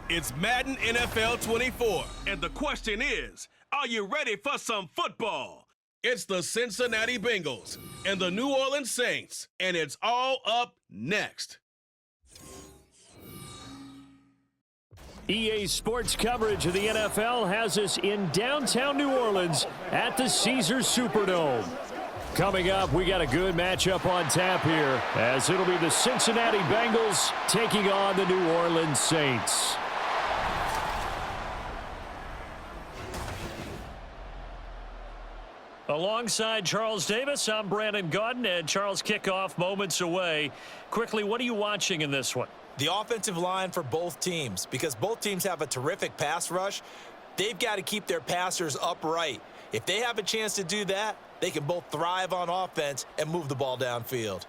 It's Madden NFL 24, and the question is, are you ready for some football? It's the Cincinnati Bengals and the New Orleans Saints, and it's all up next. EA Sports coverage of the NFL has us in downtown New Orleans at the Caesars Superdome. Coming up, we got a good matchup on tap here, as it'll be the Cincinnati Bengals taking on the New Orleans Saints. Alongside Charles Davis, I'm Brandon Gaudin, and Charles, kickoff moments away. Quickly, what are you watching in this one? The offensive line for both teams, because both teams have a terrific pass rush. They've got to keep their passers upright. If they have a chance to do that, they can both thrive on offense and move the ball downfield.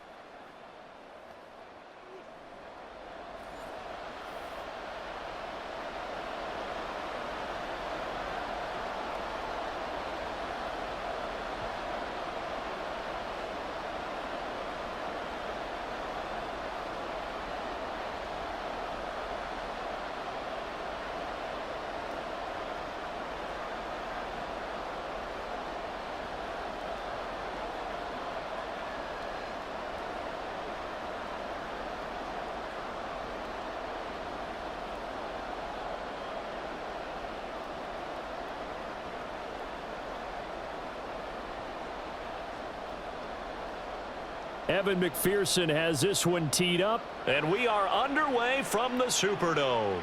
Evan McPherson has this one teed up, and we are underway from the Superdome.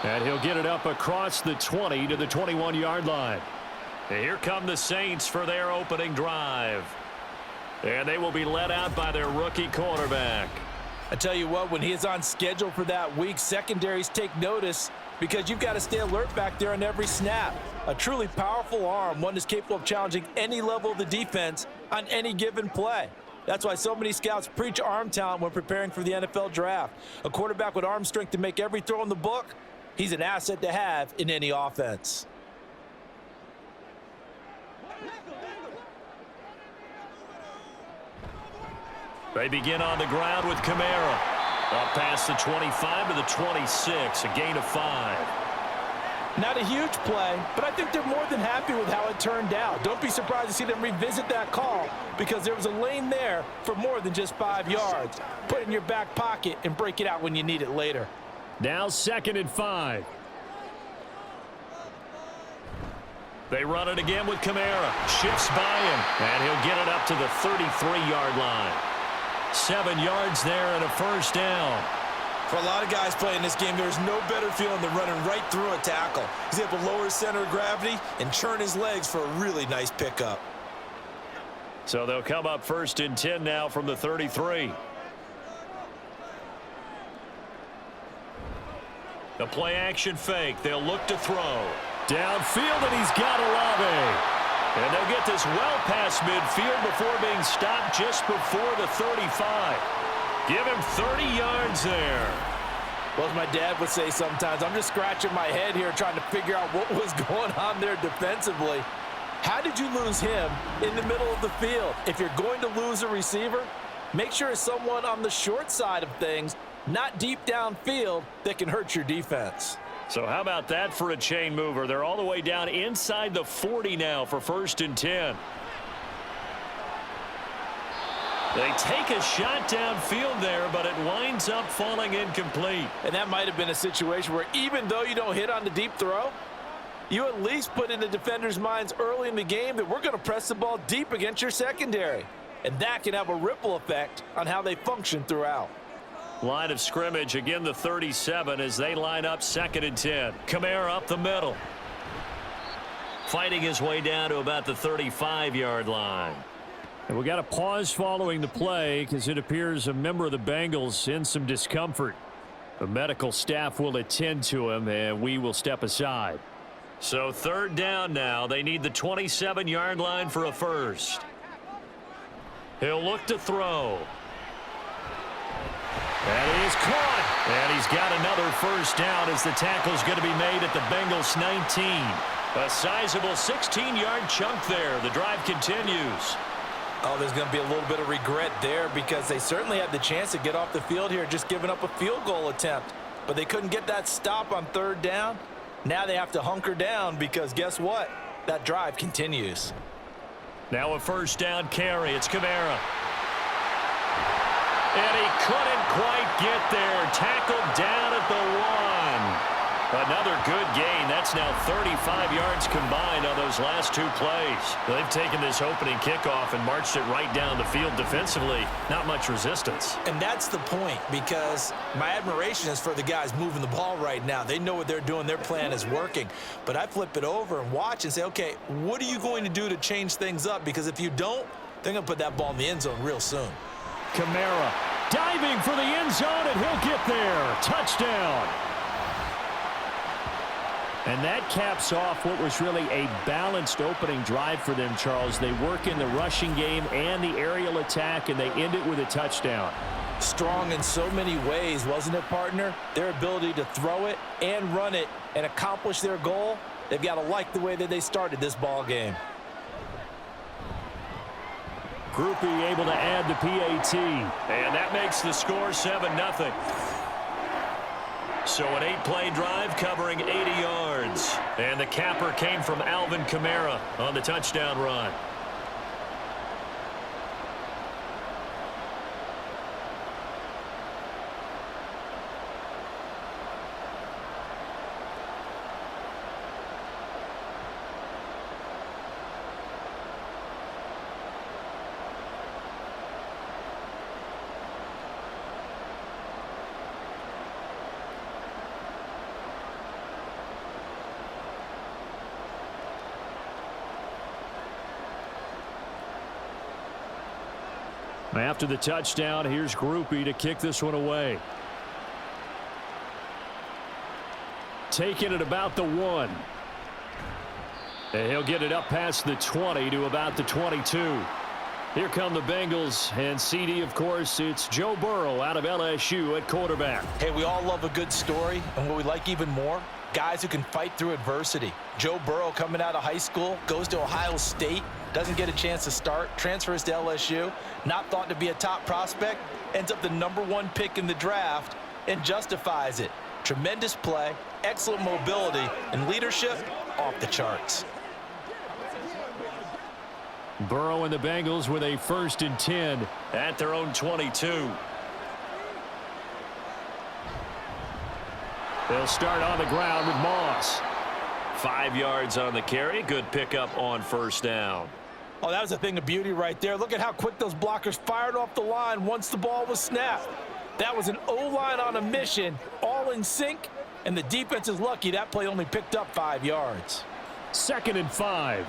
And he'll get it up across the 20 to the 21-yard line. And here come the Saints for their opening drive. And they will be led out by their rookie quarterback. I tell you what, when he is on schedule for that week, secondaries take notice because you've got to stay alert back there on every snap. A truly powerful arm, one that's capable of challenging any level of the defense on any given play. That's why so many scouts preach arm talent when preparing for the NFL draft. A quarterback with arm strength to make every throw in the book, he's an asset to have in any offense. They begin on the ground with Kamara. Up past the 25 to the 26, a gain of 5. Not a huge play, but I think they're more than happy with how it turned out. Don't be surprised to see them revisit that call because there was a lane there for more than just 5 yards. Put it in your back pocket and break it out when you need it later. Now 2nd and 5. They run it again with Kamara. Shifts by him, and he'll get it up to the 33-yard line. 7 yards there and a first down. For a lot of guys playing this game, there's no better feeling than running right through a tackle. He's able to lower his center of gravity and churn his legs for a really nice pickup. So they'll come up 1st and 10 now from the 33. The play action fake. They'll look to throw. Downfield, and he's got Olave. And they'll get this well past midfield before being stopped just before the 35. Give him 30 yards there. Well, as my dad would say sometimes, I'm just scratching my head here trying to figure out what was going on there defensively. How did you lose him in the middle of the field? If you're going to lose a receiver, make sure it's someone on the short side of things, not deep downfield, that can hurt your defense. So how about that for a chain mover? They're all the way down inside the 40 now for 1st and 10. They take a shot downfield there, but it winds up falling incomplete. And that might have been a situation where even though you don't hit on the deep throw, you at least put in the defender's minds early in the game that we're going to press the ball deep against your secondary. And that can have a ripple effect on how they function throughout. Line of scrimmage, again the 37 as they line up 2nd and 10. Kamara up the middle. Fighting his way down to about the 35-yard line. And we got a pause following the play because it appears a member of the Bengals in some discomfort. The medical staff will attend to him, and we will step aside. So 3rd down now. They need the 27-yard line for a first. He'll look to throw. And he is caught. And he's got another first down as the tackle's going to be made at the Bengals 19. A sizable 16-yard chunk there. The drive continues. Oh, there's going to be a little bit of regret there because they certainly had the chance to get off the field here, just giving up a field goal attempt. But they couldn't get that stop on third down. Now they have to hunker down because guess what? That drive continues. Now a first down carry. It's Kamara. And he couldn't quite get there. Tackled down at the 1. Another good gain. That's now 35 yards combined on those last 2 plays. They've taken this opening kickoff and marched it right down the field defensively. Not much resistance. And that's the point, because my admiration is for the guys moving the ball right now. They know what they're doing. Their plan is working. But I flip it over and watch and say, okay, what are you going to do to change things up? Because if you don't, they're going to put that ball in the end zone real soon. Kamara diving for the end zone, and he'll get there. Touchdown. And that caps off what was really a balanced opening drive for them, Charles. They work in the rushing game and the aerial attack, and they end it with a touchdown. Strong in so many ways, wasn't it, partner? Their ability to throw it and run it and accomplish their goal, they've got to like the way that they started this ball game. Groupie able to add the PAT. And that makes the score 7-0. So an 8-play drive covering 80 yards. And the capper came from Alvin Kamara on the touchdown run. After the touchdown, here's Groupie to kick this one away. Taking it about the 1. And he'll get it up past the 20 to about the 22. Here come the Bengals, and CD, of course, it's Joe Burrow out of LSU at quarterback. Hey, we all love a good story, and what we like even more, guys who can fight through adversity. Joe Burrow coming out of high school, goes to Ohio State, doesn't get a chance to start, transfers to LSU, not thought to be a top prospect, ends up the #1 pick in the draft, and justifies it. Tremendous play, excellent mobility, and leadership off the charts. Burrow and the Bengals with a 1st and 10 at their own 22. They'll start on the ground with Moss. 5 yards on the carry. Good pickup on 1st down. Oh, that was a thing of beauty right there. Look at how quick those blockers fired off the line once the ball was snapped. That was an O-line on a mission, all in sync, and the defense is lucky that play only picked up 5 yards. 2nd and 5.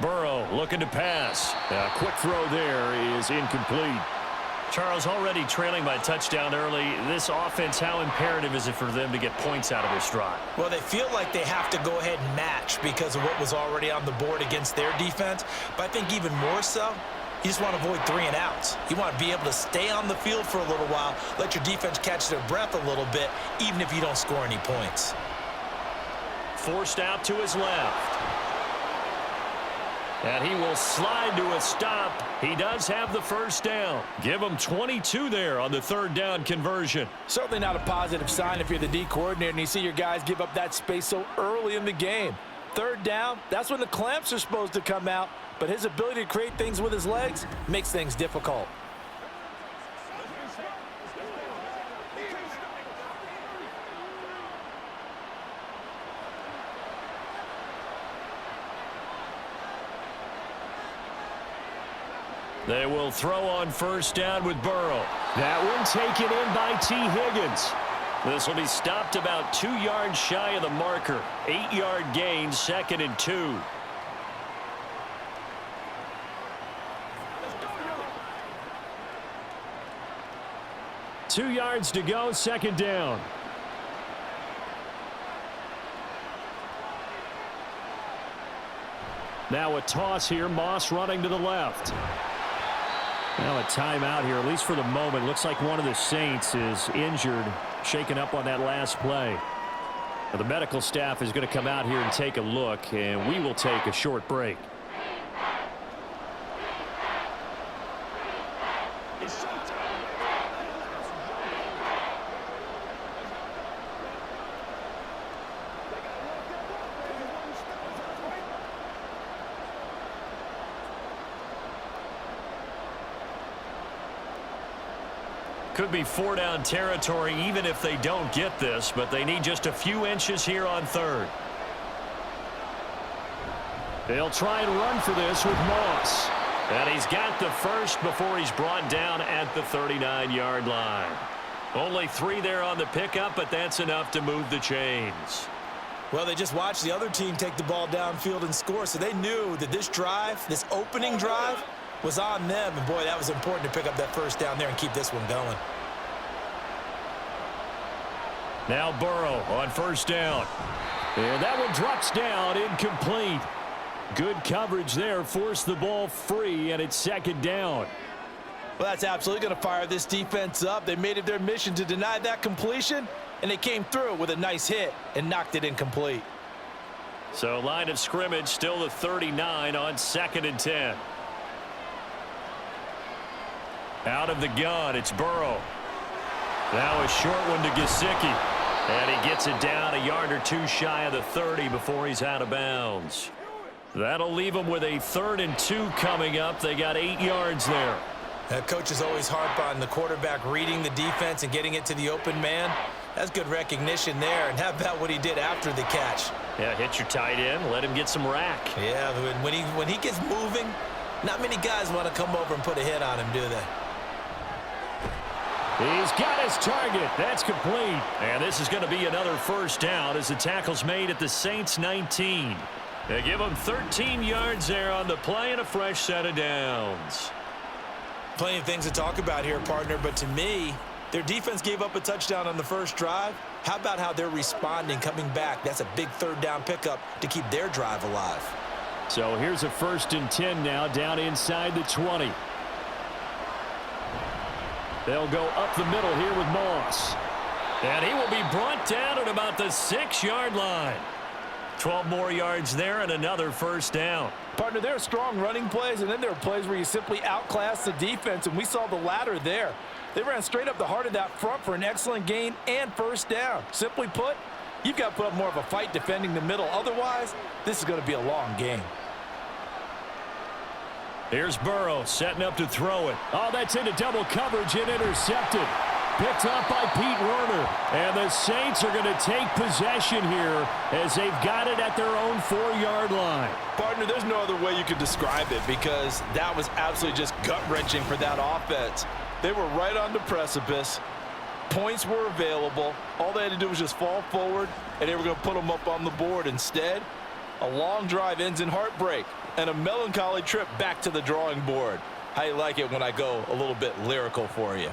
Burrow looking to pass. A quick throw there is incomplete. Charles, already trailing by touchdown early. This offense, how imperative is it for them to get points out of this drive? Well, they feel like they have to go ahead and match because of what was already on the board against their defense. But I think even more so, you just want to avoid 3 and outs. You want to be able to stay on the field for a little while, let your defense catch their breath a little bit, even if you don't score any points. Forced out to his left. And he will slide to a stop. He does have the 1st down. Give him 22 there on the 3rd down conversion. Certainly not a positive sign if you're the D coordinator and you see your guys give up that space so early in the game. 3rd down, that's when the clamps are supposed to come out. But his ability to create things with his legs makes things difficult. They will throw on 1st down with Burrow. That one taken in by T. Higgins. This will be stopped about 2 yards shy of the marker. 8-yard gain, 2nd and 2. Two yards to go, 2nd down. Now a toss here, Moss running to the left. Now a timeout here, at least for the moment. Looks like one of the Saints is injured, shaken up on that last play. Well, the medical staff is going to come out here and take a look, and we will take a short break. Could be 4-down territory even if they don't get this, but they need just a few inches here on third. They'll try and run for this with Moss. And he's got the first before he's brought down at the 39-yard line. Only 3 there on the pickup, but that's enough to move the chains. Well, they just watched the other team take the ball downfield and score, so they knew that this drive, this opening drive, was on them. And, boy, that was important to pick up that first down there and keep this one going. Now Burrow on first down. And that one drops down, incomplete. Good coverage there, forced the ball free, and it's second down. Well, that's absolutely going to fire this defense up. They made it their mission to deny that completion, and they came through with a nice hit and knocked it incomplete. So line of scrimmage still the 39 on 2nd and 10. Out of the gun, it's Burrow. Now a short one to Gesicki. And he gets it down a yard or 2 shy of the 30 before he's out of bounds. That'll leave them with a 3rd and 2 coming up. They got 8 yards there. Coaches always harp on the quarterback reading the defense and getting it to the open man. That's good recognition there. And how about what he did after the catch? Yeah, hit your tight end, let him get some rack. Yeah, when he gets moving, not many guys want to come over and put a hit on him, do they? He's got his target. That's complete. And this is going to be another first down as the tackle's made at the Saints 19. They give them 13 yards there on the play and a fresh set of downs. Plenty of things to talk about here, partner, but to me, their defense gave up a touchdown on the first drive. How about how they're responding, coming back? That's a big 3rd down pickup to keep their drive alive. So here's a 1st and 10 now down inside the 20. They'll go up the middle here with Moss. And he will be brought down at about the 6-yard line. 12 more yards there and another first down. Partner, there are strong running plays, and then there are plays where you simply outclass the defense, and we saw the latter there. They ran straight up the heart of that front for an excellent gain and first down. Simply put, you've got to put up more of a fight defending the middle. Otherwise, this is going to be a long game. Here's Burrow setting up to throw it. Oh, that's into double coverage and intercepted. Picked up by Pete Werner. And the Saints are going to take possession here as they've got it at their own 4-yard line. Partner, there's no other way you could describe it because that was absolutely just gut-wrenching for that offense. They were right on the precipice. Points were available. All they had to do was just fall forward, and they were going to put them up on the board. Instead, a long drive ends in heartbreak and a melancholy trip back to the drawing board. How you like it when I go a little bit lyrical for you?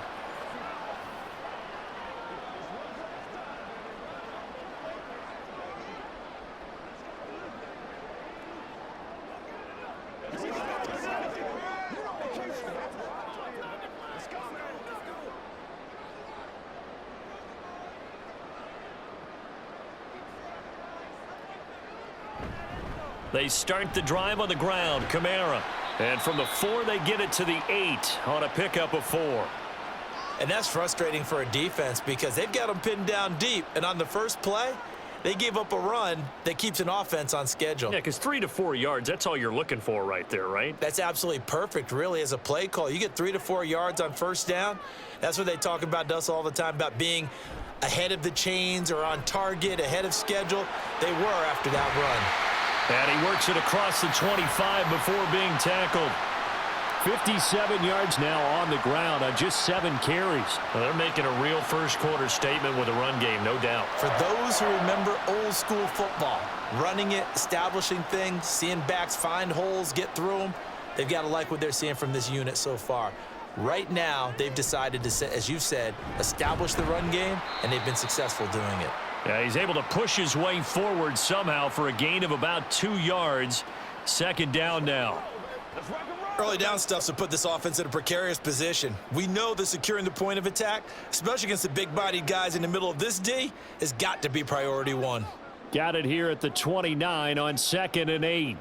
They start the drive on the ground. Kamara. And from the 4, they get it to the 8 on a pickup of 4. And that's frustrating for a defense because they've got them pinned down deep. And on the first play, they gave up a run that keeps an offense on schedule. Yeah, because 3 to 4 yards, that's all you're looking for right there, right? That's absolutely perfect, really, as a play call. You get 3 to 4 yards on first down. That's what they talk about, Dust, all the time, about being ahead of the chains or on target, ahead of schedule. They were after that run. And he works it across the 25 before being tackled. 57 yards now on the ground on just 7 carries. Well, they're making a real first-quarter statement with a run game, no doubt. For those who remember old-school football, running it, establishing things, seeing backs find holes, get through them, they've got to like what they're seeing from this unit so far. Right now, they've decided to, as you've said, establish the run game, and they've been successful doing it. Yeah, he's able to push his way forward somehow for a gain of about 2 yards. Second down now. Let's rock and roll. Early down stuff's to put this offense in a precarious position. We know that securing the point of attack, especially against the big-bodied guys in the middle of this D, has got to be priority one. Got it here at the 29 on 2nd and 8.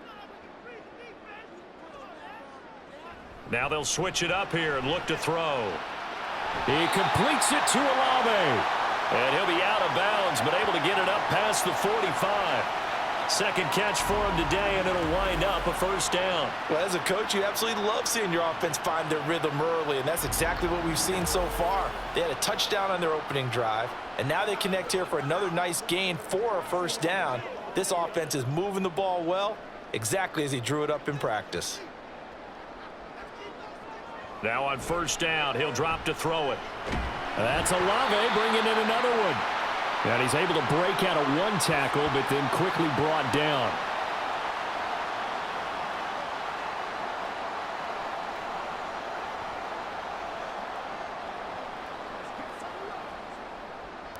Now they'll switch it up here and look to throw. He completes it to Olave. And he'll be out of bounds, but able to get it up past the 45. Second catch for him today, and it'll wind up a first down. Well, as a coach, you absolutely love seeing your offense find their rhythm early, and that's exactly what we've seen so far. They had a touchdown on their opening drive, and now they connect here for another nice gain for a first down. This offense is moving the ball well, exactly as he drew it up in practice. Now on first down, he'll drop to throw it. That's Olave bringing in another one. And he's able to break out of one tackle, but then quickly brought down.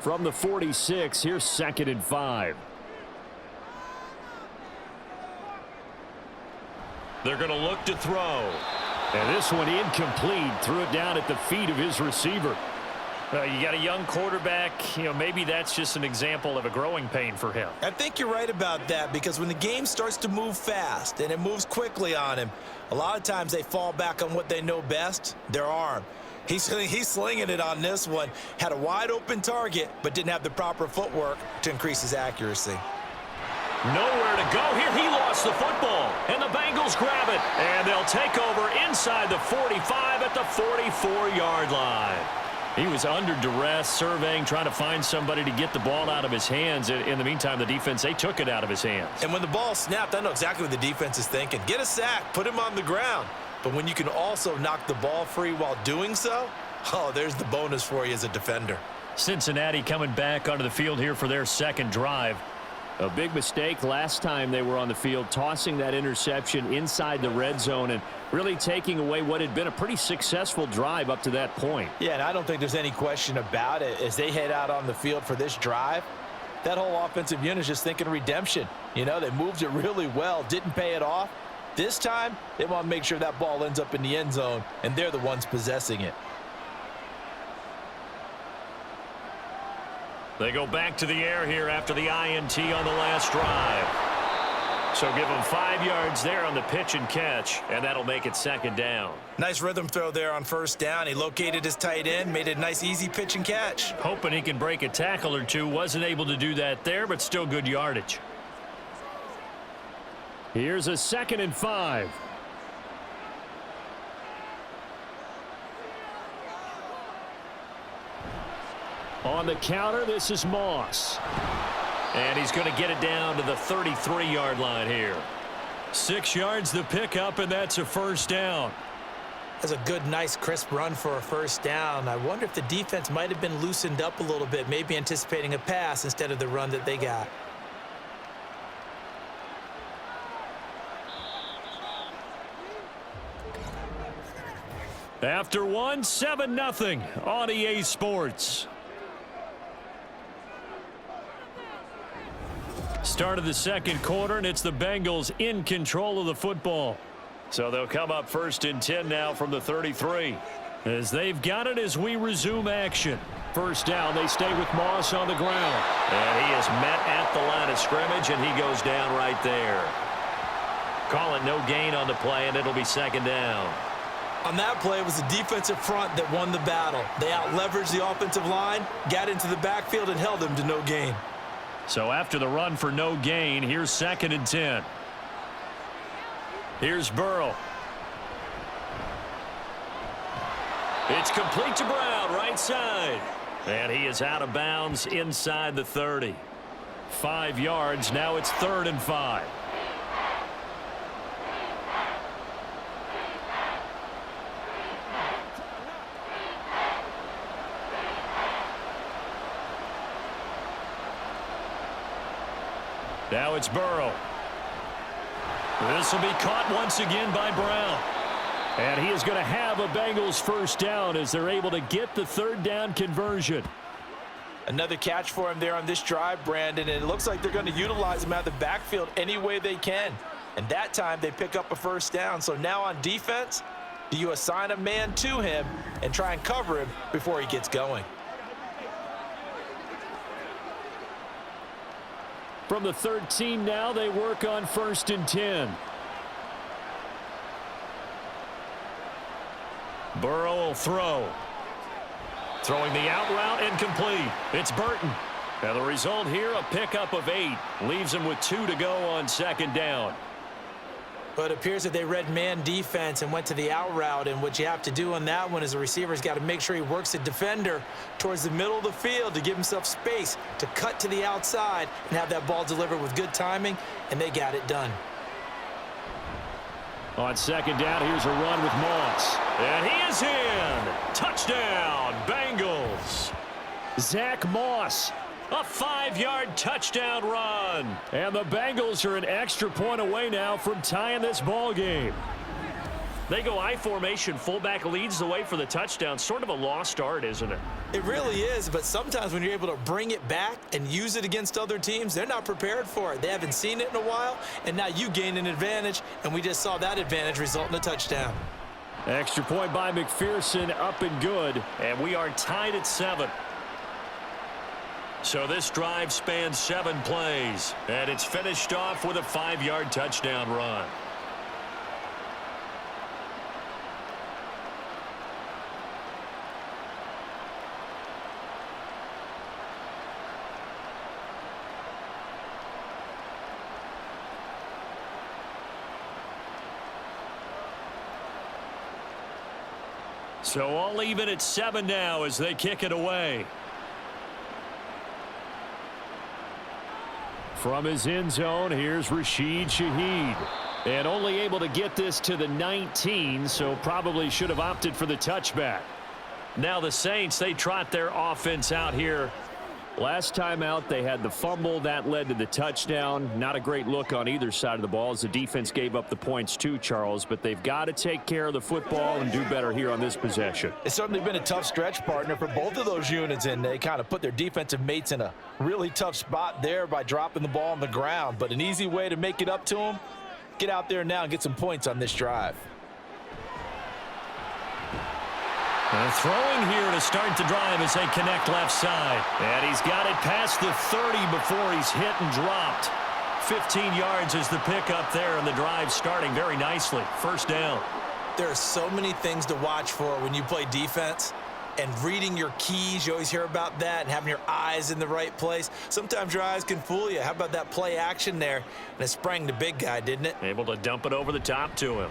From the 46, here's 2nd and 5. They're going to look to throw. And this one incomplete. Threw it down at the feet of his receiver. You got a young quarterback, maybe that's just an example of a growing pain for him. I think you're right about that, because when the game starts to move fast and it moves quickly on him, a lot of times they fall back on what they know best, their arm. He's slinging it on this one. Had a wide open target, but didn't have the proper footwork to increase his accuracy. Nowhere to go here. He lost the football, and the Bengals grab it. And they'll take over inside the 45 at the 44-yard line. He was under duress, surveying, trying to find somebody to get the ball out of his hands. In the meantime, the defense, they took it out of his hands. And when the ball snapped, I know exactly what the defense is thinking. Get a sack, put him on the ground. But when you can also knock the ball free while doing so, oh, there's the bonus for you as a defender. Cincinnati coming back onto the field here for their second drive. A big mistake last time they were on the field, tossing that interception inside the red zone and really taking away what had been a pretty successful drive up to that point. Yeah, and I don't think there's any question about it. As they head out on the field for this drive, that whole offensive unit is just thinking redemption. They moved it really well, didn't pay it off. This time, they want to make sure that ball ends up in the end zone, and they're the ones possessing it. They go back to the air here after the INT on the last drive. So give them 5 yards there on the pitch and catch, and that'll make it second down. Nice rhythm throw there on first down. He located his tight end, made it a nice, easy pitch and catch. Hoping he can break a tackle or two. Wasn't able to do that there, but still good yardage. Here's a 2nd and 5. On the counter, this is Moss. And he's going to get it down to the 33-yard line here. 6 yards the pickup, and that's a first down. That's a good, nice, crisp run for a first down. I wonder if the defense might have been loosened up a little bit, maybe anticipating a pass instead of the run that they got. After one, 7-0 on EA Sports. Start of the second quarter, and it's the Bengals in control of the football. So they'll come up 1st and 10 now from the 33. As they've got it as we resume action. First down, they stay with Moss on the ground. And he is met at the line of scrimmage, and he goes down right there. Call it no gain on the play, and it'll be second down. On that play, it was the defensive front that won the battle. They out-leveraged the offensive line, got into the backfield, and held them to no gain. So after the run for no gain, here's 2nd and 10. Here's Burrow. It's complete to Brown, right side. And he is out of bounds inside the 30. 5 yards, now it's 3rd and 5. Now it's Burrow. This will be caught once again by Brown. And he is going to have a Bengals first down as they're able to get the 3rd down conversion. Another catch for him there on this drive, Brandon, and it looks like they're going to utilize him out of the backfield any way they can. And that time they pick up a first down. So now on defense, do you assign a man to him and try and cover him before he gets going? From the 13 now, they work on 1st and 10. Burrow will throw. Throwing the out route incomplete. It's Burton. And the result here, a pickup of 8. Leaves him with 2 to go on 2nd down. But it appears that they read man defense and went to the out route. And what you have to do on that one is the receiver's got to make sure he works the defender towards the middle of the field to give himself space to cut to the outside and have that ball delivered with good timing, and they got it done. On 2nd down, here's a run with Moss. And he is in. Touchdown, Bengals. Zach Moss. A 5-yard touchdown run. And the Bengals are an extra point away now from tying this ball game. They go I formation. Fullback leads the way for the touchdown. Sort of a lost art, isn't it? It really is, but sometimes when you're able to bring it back and use it against other teams, they're not prepared for it. They haven't seen it in a while, and now you gain an advantage, and we just saw that advantage result in a touchdown. Extra point by McPherson, up and good. And we are tied at 7. So this drive spans 7 plays, and it's finished off with a 5-yard touchdown run. So all even at 7 now as they kick it away. From his end zone, here's Rashid Shaheed. And only able to get this to the 19, so probably should have opted for the touchback. Now the Saints, they trot their offense out here. Last time out, they had the fumble. That led to the touchdown. Not a great look on either side of the ball as the defense gave up the points too, Charles. But they've got to take care of the football and do better here on this possession. It's certainly been a tough stretch, partner, for both of those units, and they kind of put their defensive mates in a really tough spot there by dropping the ball on the ground. But an easy way to make it up to them, get out there now and get some points on this drive. And throwing here to start the drive as they connect left side. And he's got it past the 30 before he's hit and dropped. 15 yards is the pickup there, and the drive starting very nicely. 1st down. There are so many things to watch for when you play defense. And reading your keys, you always hear about that, and having your eyes in the right place. Sometimes your eyes can fool you. How about that play action there? And it sprang the big guy, didn't it? Able to dump it over the top to him.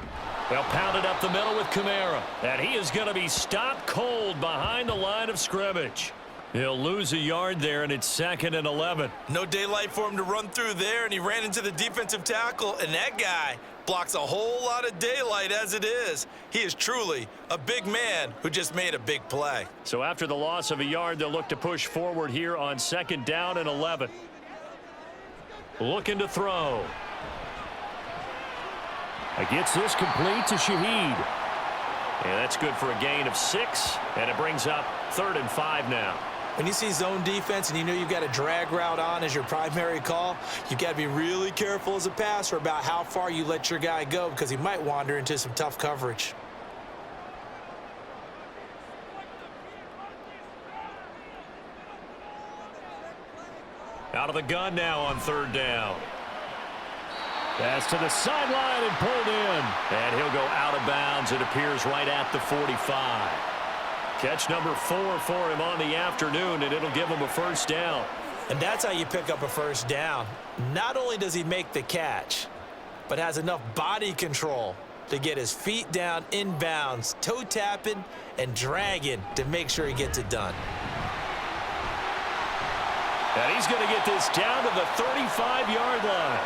They'll pound it up the middle with Kamara. And he is going to be stopped cold behind the line of scrimmage. He'll lose a yard there, and it's 2nd and 11. No daylight for him to run through there, and he ran into the defensive tackle, and that guy blocks a whole lot of daylight as it is. He is truly a big man who just made a big play. So after the loss of a yard, they'll look to push forward here on 2nd down and 11. Looking to throw. He gets this complete to Shaheed. And that's good for a gain of 6, and it brings up 3rd and 5 now. When you see zone defense and you know you've got a drag route on as your primary call, you've got to be really careful as a passer about how far you let your guy go because he might wander into some tough coverage. Out of the gun now on 3rd down. Pass to the sideline and pulled in. And he'll go out of bounds. It appears right at the 45. Catch number 4 for him on the afternoon, and it'll give him a 1st down. And that's how you pick up a 1st down. Not only does he make the catch, but has enough body control to get his feet down inbounds, toe tapping and dragging to make sure he gets it done. And he's going to get this down to the 35-yard line.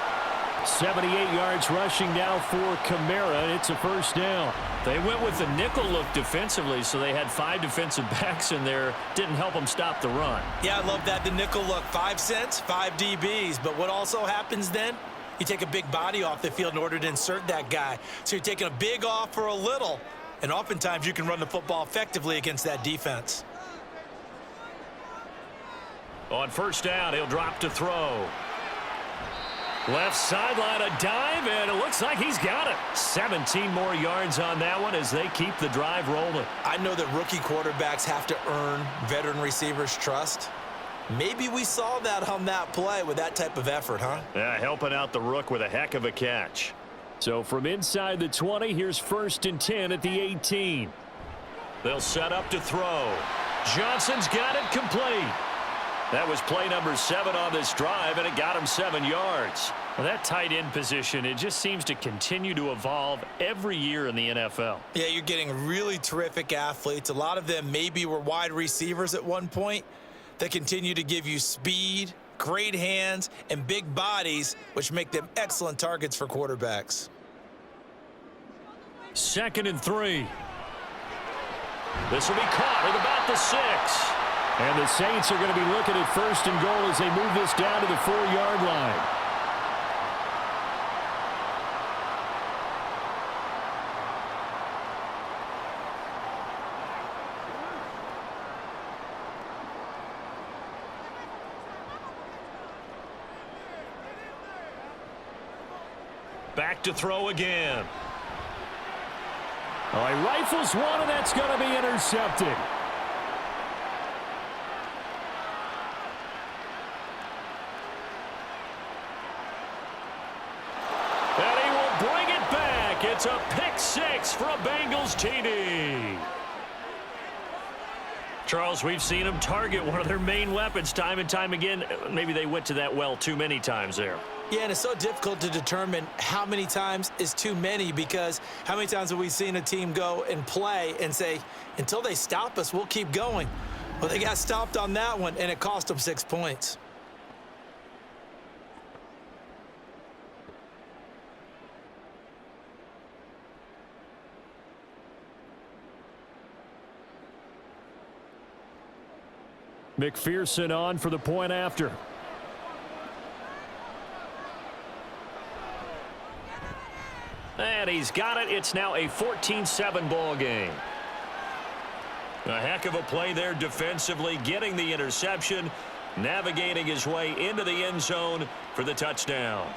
78 yards rushing now for Kamara, and it's a 1st down. They went with the nickel look defensively, so they had 5 defensive backs in there. Didn't help them stop the run. Yeah, I love that, the nickel look. 5 cents, 5 DBs. But what also happens then? You take a big body off the field in order to insert that guy. So you're taking a big off for a little, and oftentimes you can run the football effectively against that defense. On 1st down, he'll drop to throw. Left sideline, a dive, and it looks like he's got it. 17 more yards on that one as they keep the drive rolling. I know that rookie quarterbacks have to earn veteran receivers' trust. Maybe we saw that on that play with that type of effort, huh? Yeah, helping out the rook with a heck of a catch. So from inside the 20, here's 1st and 10 at the 18. They'll set up to throw. Johnson's got it complete. That was play number 7 on this drive, and it got him 7 yards. Well, that tight end position, it just seems to continue to evolve every year in the NFL. Yeah, you're getting really terrific athletes. A lot of them maybe were wide receivers at one point. They continue to give you speed, great hands, and big bodies, which make them excellent targets for quarterbacks. 2nd and 3. This will be caught at about the 6. And the Saints are going to be looking at 1st and goal as they move this down to the 4-yard line. Back to throw again. All right, rifles one, and that's going to be intercepted. It's a pick 6 for a Bengals TD. Charles, we've seen them target one of their main weapons time and time again. Maybe they went to that well too many times there. Yeah, and it's so difficult to determine how many times is too many, because how many times have we seen a team go and play and say, until they stop us, we'll keep going. Well, they got stopped on that one, and it cost them 6 points. McPherson on for the point after. And he's got it. It's now a 14-7 ball game. A heck of a play there defensively, getting the interception, navigating his way into the end zone for the touchdown.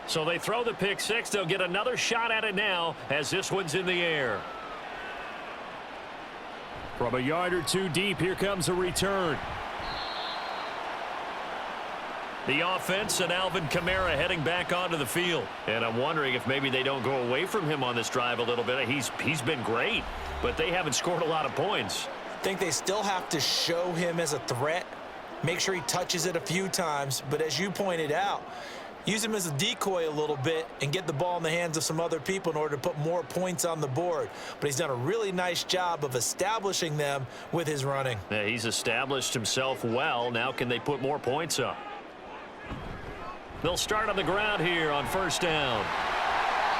So they throw the pick 6. They'll get another shot at it now as this one's in the air. From a yard or two deep, here comes a return. The offense and Alvin Kamara heading back onto the field. And I'm wondering if maybe they don't go away from him on this drive a little bit. He's been great, but they haven't scored a lot of points. I think they still have to show him as a threat. Make sure he touches it a few times. But as you pointed out, use him as a decoy a little bit and get the ball in the hands of some other people in order to put more points on the board. But he's done a really nice job of establishing them with his running. Yeah, he's established himself well. Now can they put more points up? They'll start on the ground here on 1st down.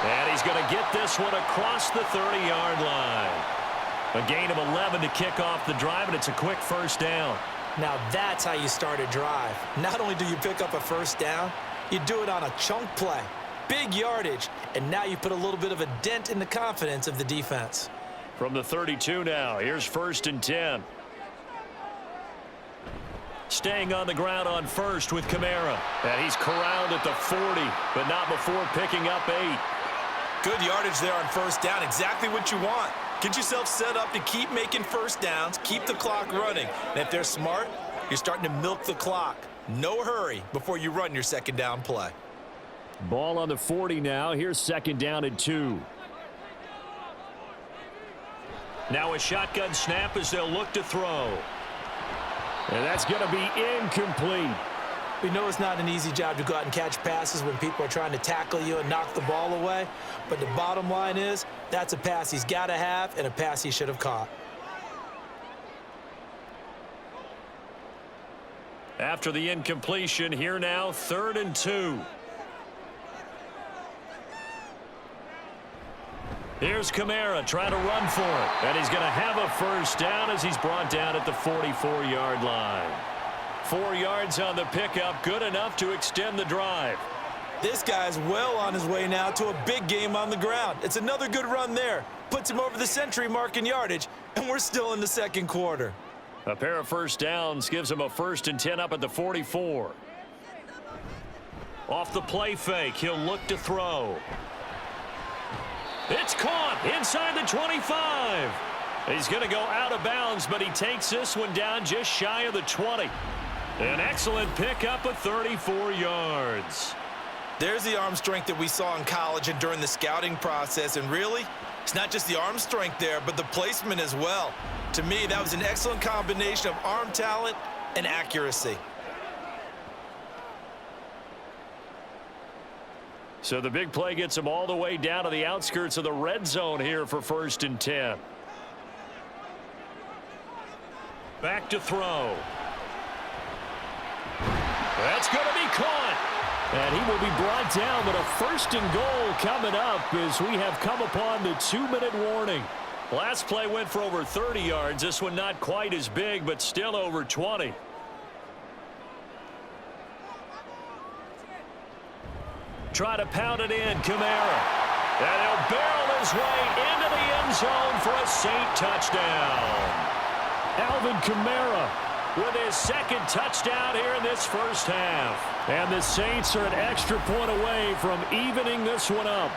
And he's going to get this one across the 30-yard line. A gain of 11 to kick off the drive, and it's a quick 1st down. Now that's how you start a drive. Not only do you pick up a 1st down, you do it on a chunk play, big yardage, and now you put a little bit of a dent in the confidence of the defense. From the 32 now, here's 1st and 10. Staying on the ground on 1st with Kamara. And he's corralled at the 40, but not before picking up 8. Good yardage there on 1st down, exactly what you want. Get yourself set up to keep making 1st downs, keep the clock running. And if they're smart, you're starting to milk the clock. No hurry before you run your 2nd down play. Ball on the 40 now. Here's 2nd down and 2. Now a shotgun snap as they'll look to throw. And that's going to be incomplete. We know it's not an easy job to go out and catch passes when people are trying to tackle you and knock the ball away. But the bottom line is, that's a pass he's got to have and a pass he should have caught. After the incompletion, here now, 3rd and 2. Here's Kamara trying to run for it. And he's going to have a first down as he's brought down at the 44-yard line. 4 yards on the pickup, good enough to extend the drive. This guy's well on his way now to a big game on the ground. It's another good run there. Puts him over the century mark in yardage, and we're still in the second quarter. A pair of first downs gives him a 1st and 10 up at the 44. Off the play fake, he'll look to throw. It's caught inside the 25. He's going to go out of bounds, but he takes this one down just shy of the 20. An excellent pickup of 34 yards. There's the arm strength that we saw in college and during the scouting process. And really, it's not just the arm strength there, but the placement as well. To me, that was an excellent combination of arm talent and accuracy. So the big play gets him all the way down to the outskirts of the red zone here for 1st and 10. Back to throw. That's going to be caught. And he will be brought down, but a 1st and goal coming up as we have come upon the 2-minute warning. Last play went for over 30 yards. This one not quite as big, but still over 20. Try to pound it in, Kamara. And he'll barrel his way into the end zone for a Saint touchdown. Alvin Kamara with his 2nd touchdown here in this first half. And the Saints are an extra point away from evening this one up.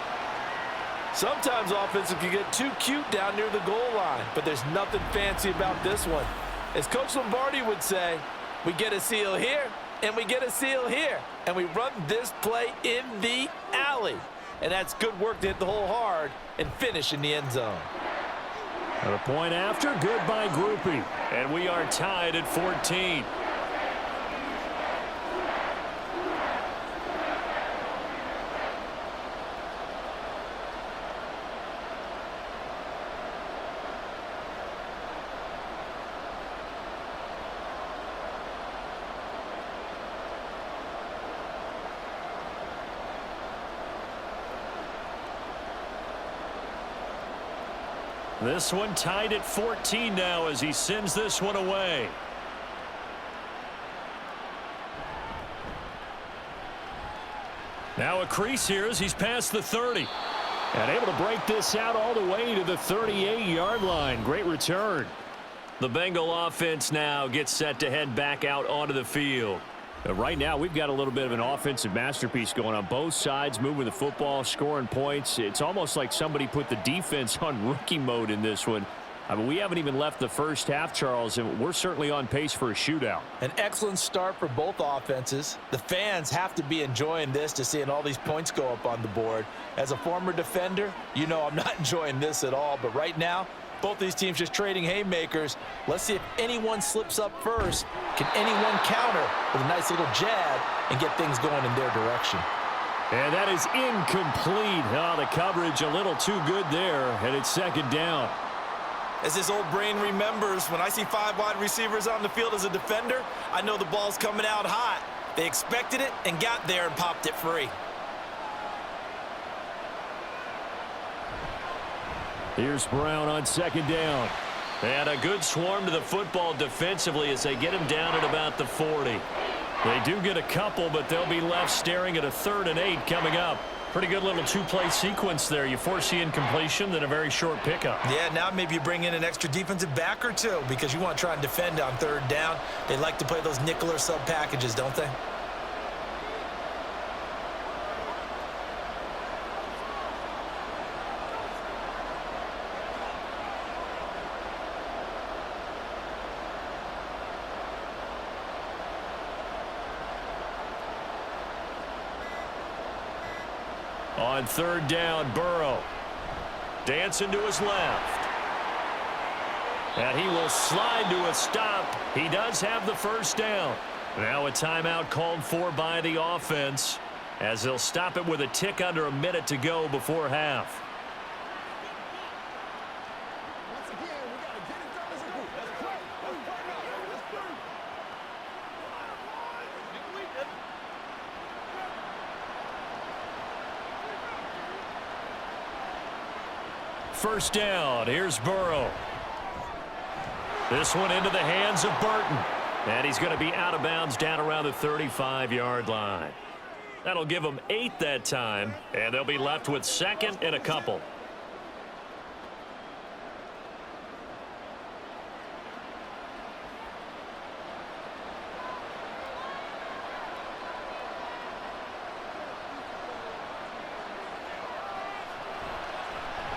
Sometimes offenses can get too cute down near the goal line, but there's nothing fancy about this one. As Coach Lombardi would say, we get a seal here, and we get a seal here, and we run this play in the alley. And that's good work to hit the hole hard and finish in the end zone. And a point after, good by Groupie. And we are tied at 14. This one tied at 14 now as he sends this one away. Now a crease here as he's past the 30. And able to break this out all the way to the 38-yard line. Great return. The Bengal offense now gets set to head back out onto the field. Right now, we've got a little bit of an offensive masterpiece going on. Both sides moving the football, scoring points. It's almost like somebody put the defense on rookie mode in this one. I mean, we haven't even left the first half, Charles, and we're certainly on pace for a shootout. An excellent start for both offenses. The fans have to be enjoying this to seeing all these points go up on the board. As a former defender, you know I'm not enjoying this at all. But right now, both these teams just trading haymakers. Let's see if anyone slips up first. Can anyone counter with a nice little jab and get things going in their direction? And that is incomplete. Oh, the coverage a little too good there, and it's 2nd down. As this old brain remembers, when I see 5 wide receivers on the field as a defender, I know the ball's coming out hot. They expected it and got there and popped it free. Here's Brown on 2nd down. And a good swarm to the football defensively as they get him down at about the 40. They do get a couple, but they'll be left staring at a 3rd and 8 coming up. Pretty good little 2-play sequence there. You foresee incompletion, then a very short pickup. Yeah, now maybe you bring in an extra defensive back or two because you want to try and defend on 3rd down. They like to play those nickel or sub packages, don't they? On 3rd down, Burrow. Dancing to his left. And he will slide to a stop. He does have the 1st down. Now a timeout called for by the offense as they'll stop it with a tick under a minute to go before half. First down. Here's Burrow. This one into the hands of Burton. And he's going to be out of bounds down around the 35-yard line. That'll give them 8 that time, and they'll be left with second and a couple.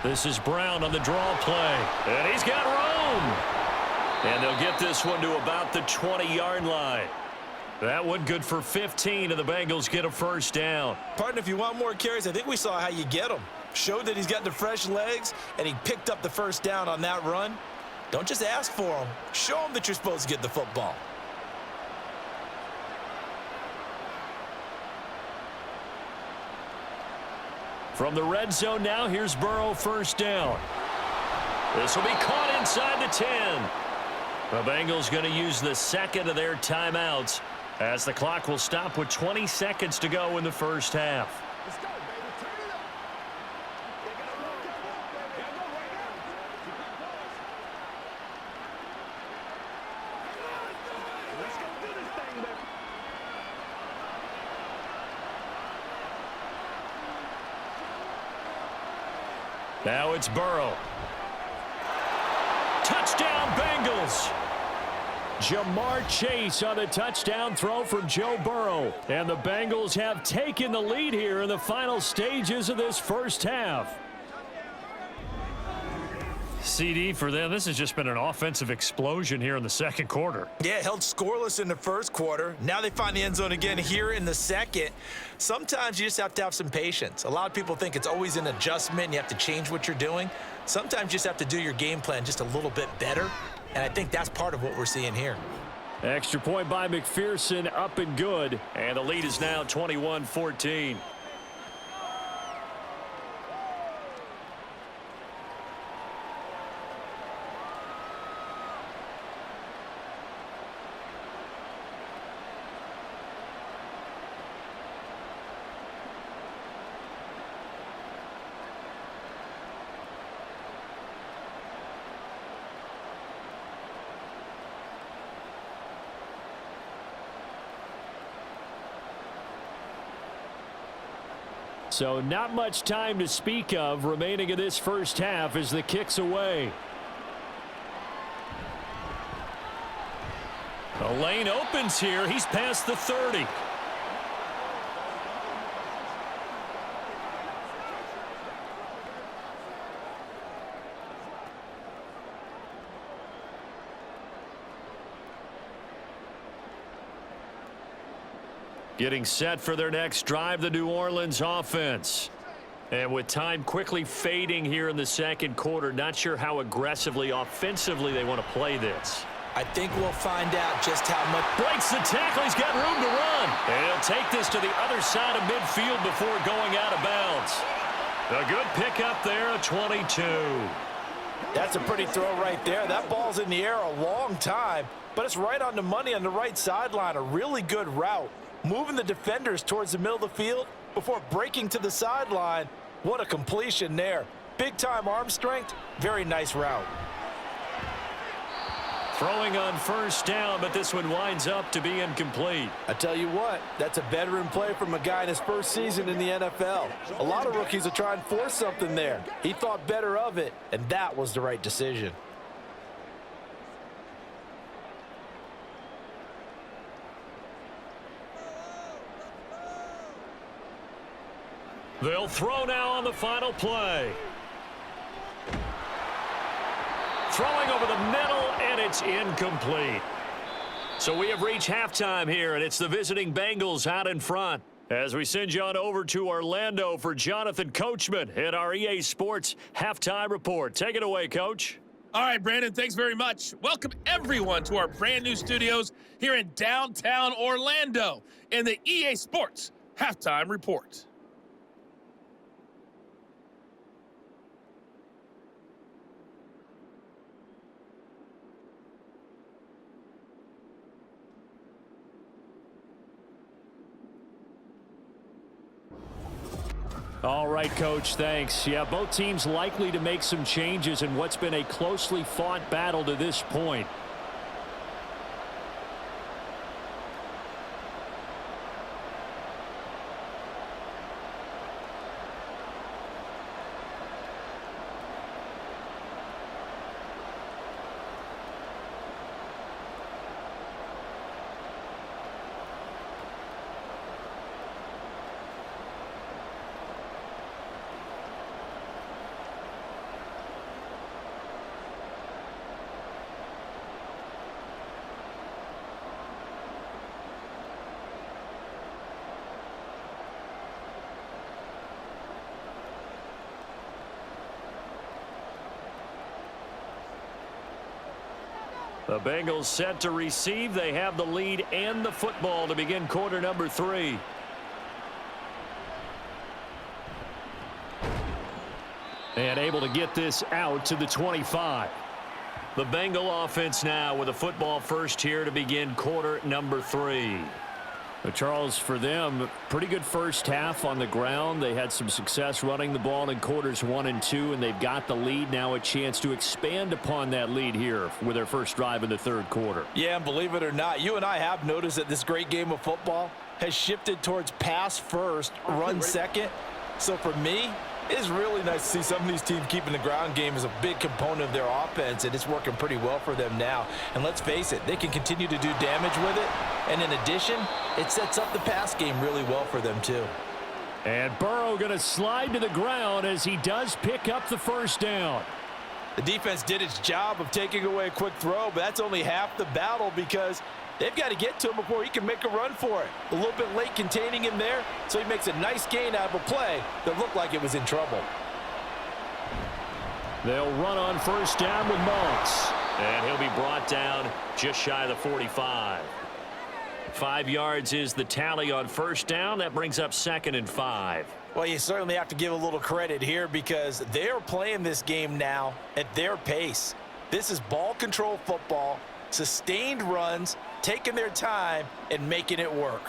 This is Brown on the draw play, and he's got room. And they'll get this one to about the 20-yard line. That one good for 15, and the Bengals get a first down. Partner, if you want more carries, I think we saw how you get them. Showed that he's got the fresh legs, and he picked up the first down on that run. Don't just ask for them. Show them that you're supposed to get the football. From the red zone now, here's Burrow, first down. This will be caught inside the 10. The Bengals going to use the second of their timeouts as the clock will stop with 20 seconds to go in the first half. Let's go, baby. Turn it up. Let's go do this thing, baby. Now it's Burrow. Touchdown, Bengals. Jamar Chase on the touchdown throw from Joe Burrow. And the Bengals have taken the lead here in the final stages of this first half. CD, for them, this has just been an offensive explosion here in the second quarter. Yeah, held scoreless in the first quarter. Now they find the end zone again here in the second. Sometimes you just have to have some patience. A lot of people think it's always an adjustment and you have to change what you're doing. Sometimes you just have to do your game plan just a little bit better, and I think that's part of what we're seeing here. Extra point by McPherson, up and good, and the lead is now 21-14. So not much time to speak of remaining in this first half as the kick's away. The lane opens here. He's past the 30. Getting set for their next drive, the New Orleans offense. And with time quickly fading here in the second quarter, not sure how aggressively, offensively they want to play this. I think we'll find out just how much. Breaks the tackle. He's got room to run. And he'll take this to the other side of midfield before going out of bounds. A good pickup there, a 22. That's a pretty throw right there. That ball's in the air a long time, but it's right on the money on the right sideline. A really good route. Moving the defenders towards the middle of the field before breaking to the sideline. What a completion there. Big-time arm strength. Very nice route. Throwing on first down, but this one winds up to be incomplete. I tell you what, that's a veteran play from a guy in his first season in the NFL. A lot of rookies will try and force something there. He thought better of it, and that was the right decision. They'll throw now on the final play. Throwing over the middle, and it's incomplete. So we have reached halftime here, and it's the visiting Bengals out in front. As we send you on over to Orlando for Jonathan Coachman at our EA Sports Halftime Report. Take it away, Coach. All right, Brandon, thanks very much. Welcome, everyone, to our brand new studios here in downtown Orlando in the EA Sports Halftime Report. All right, Coach, thanks. Yeah, both teams likely to make some changes in what's been a closely fought battle to this point. The Bengals set to receive. They have the lead and the football to begin quarter number 3. And able to get this out to the 25. The Bengal offense now with a football first here to begin quarter number 3. Charles, for them, pretty good first half on the ground. They had some success running the ball in quarters 1 and 2, and they've got the lead. Now a chance to expand upon that lead here with their first drive in the third quarter. Yeah, and believe it or not, you and I have noticed that this great game of football has shifted towards pass first, run second. So for me, it's really nice to see some of these teams keeping the ground game as a big component of their offense, and it's working pretty well for them now. And let's face it, they can continue to do damage with it. And in addition, it sets up the pass game really well for them too. And Burrow going to slide to the ground as he does pick up the first down. The defense did its job of taking away a quick throw, but that's only half the battle because they've got to get to him before he can make a run for it. A little bit late containing him there, so he makes a nice gain out of a play that looked like it was in trouble. They'll run on first down with Mullins. And he'll be brought down just shy of the 45. 5 yards is the tally on first down. That brings up 2nd and 5. Well, you certainly have to give a little credit here because they're playing this game now at their pace. This is ball control football, sustained runs, taking their time and making it work.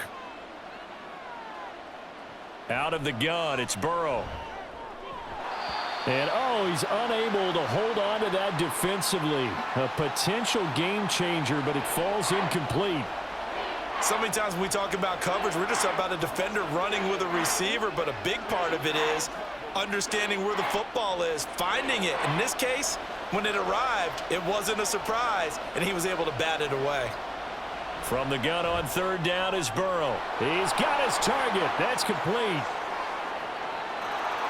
Out of the gun, it's Burrow. And, he's unable to hold on to that defensively. A potential game changer, but it falls incomplete. So many times when we talk about coverage, we're just about a defender running with a receiver, but a big part of it is understanding where the football is, finding it. In this case, when it arrived, it wasn't a surprise, and he was able to bat it away. From the gun on third down is Burrow. He's got his target. That's complete.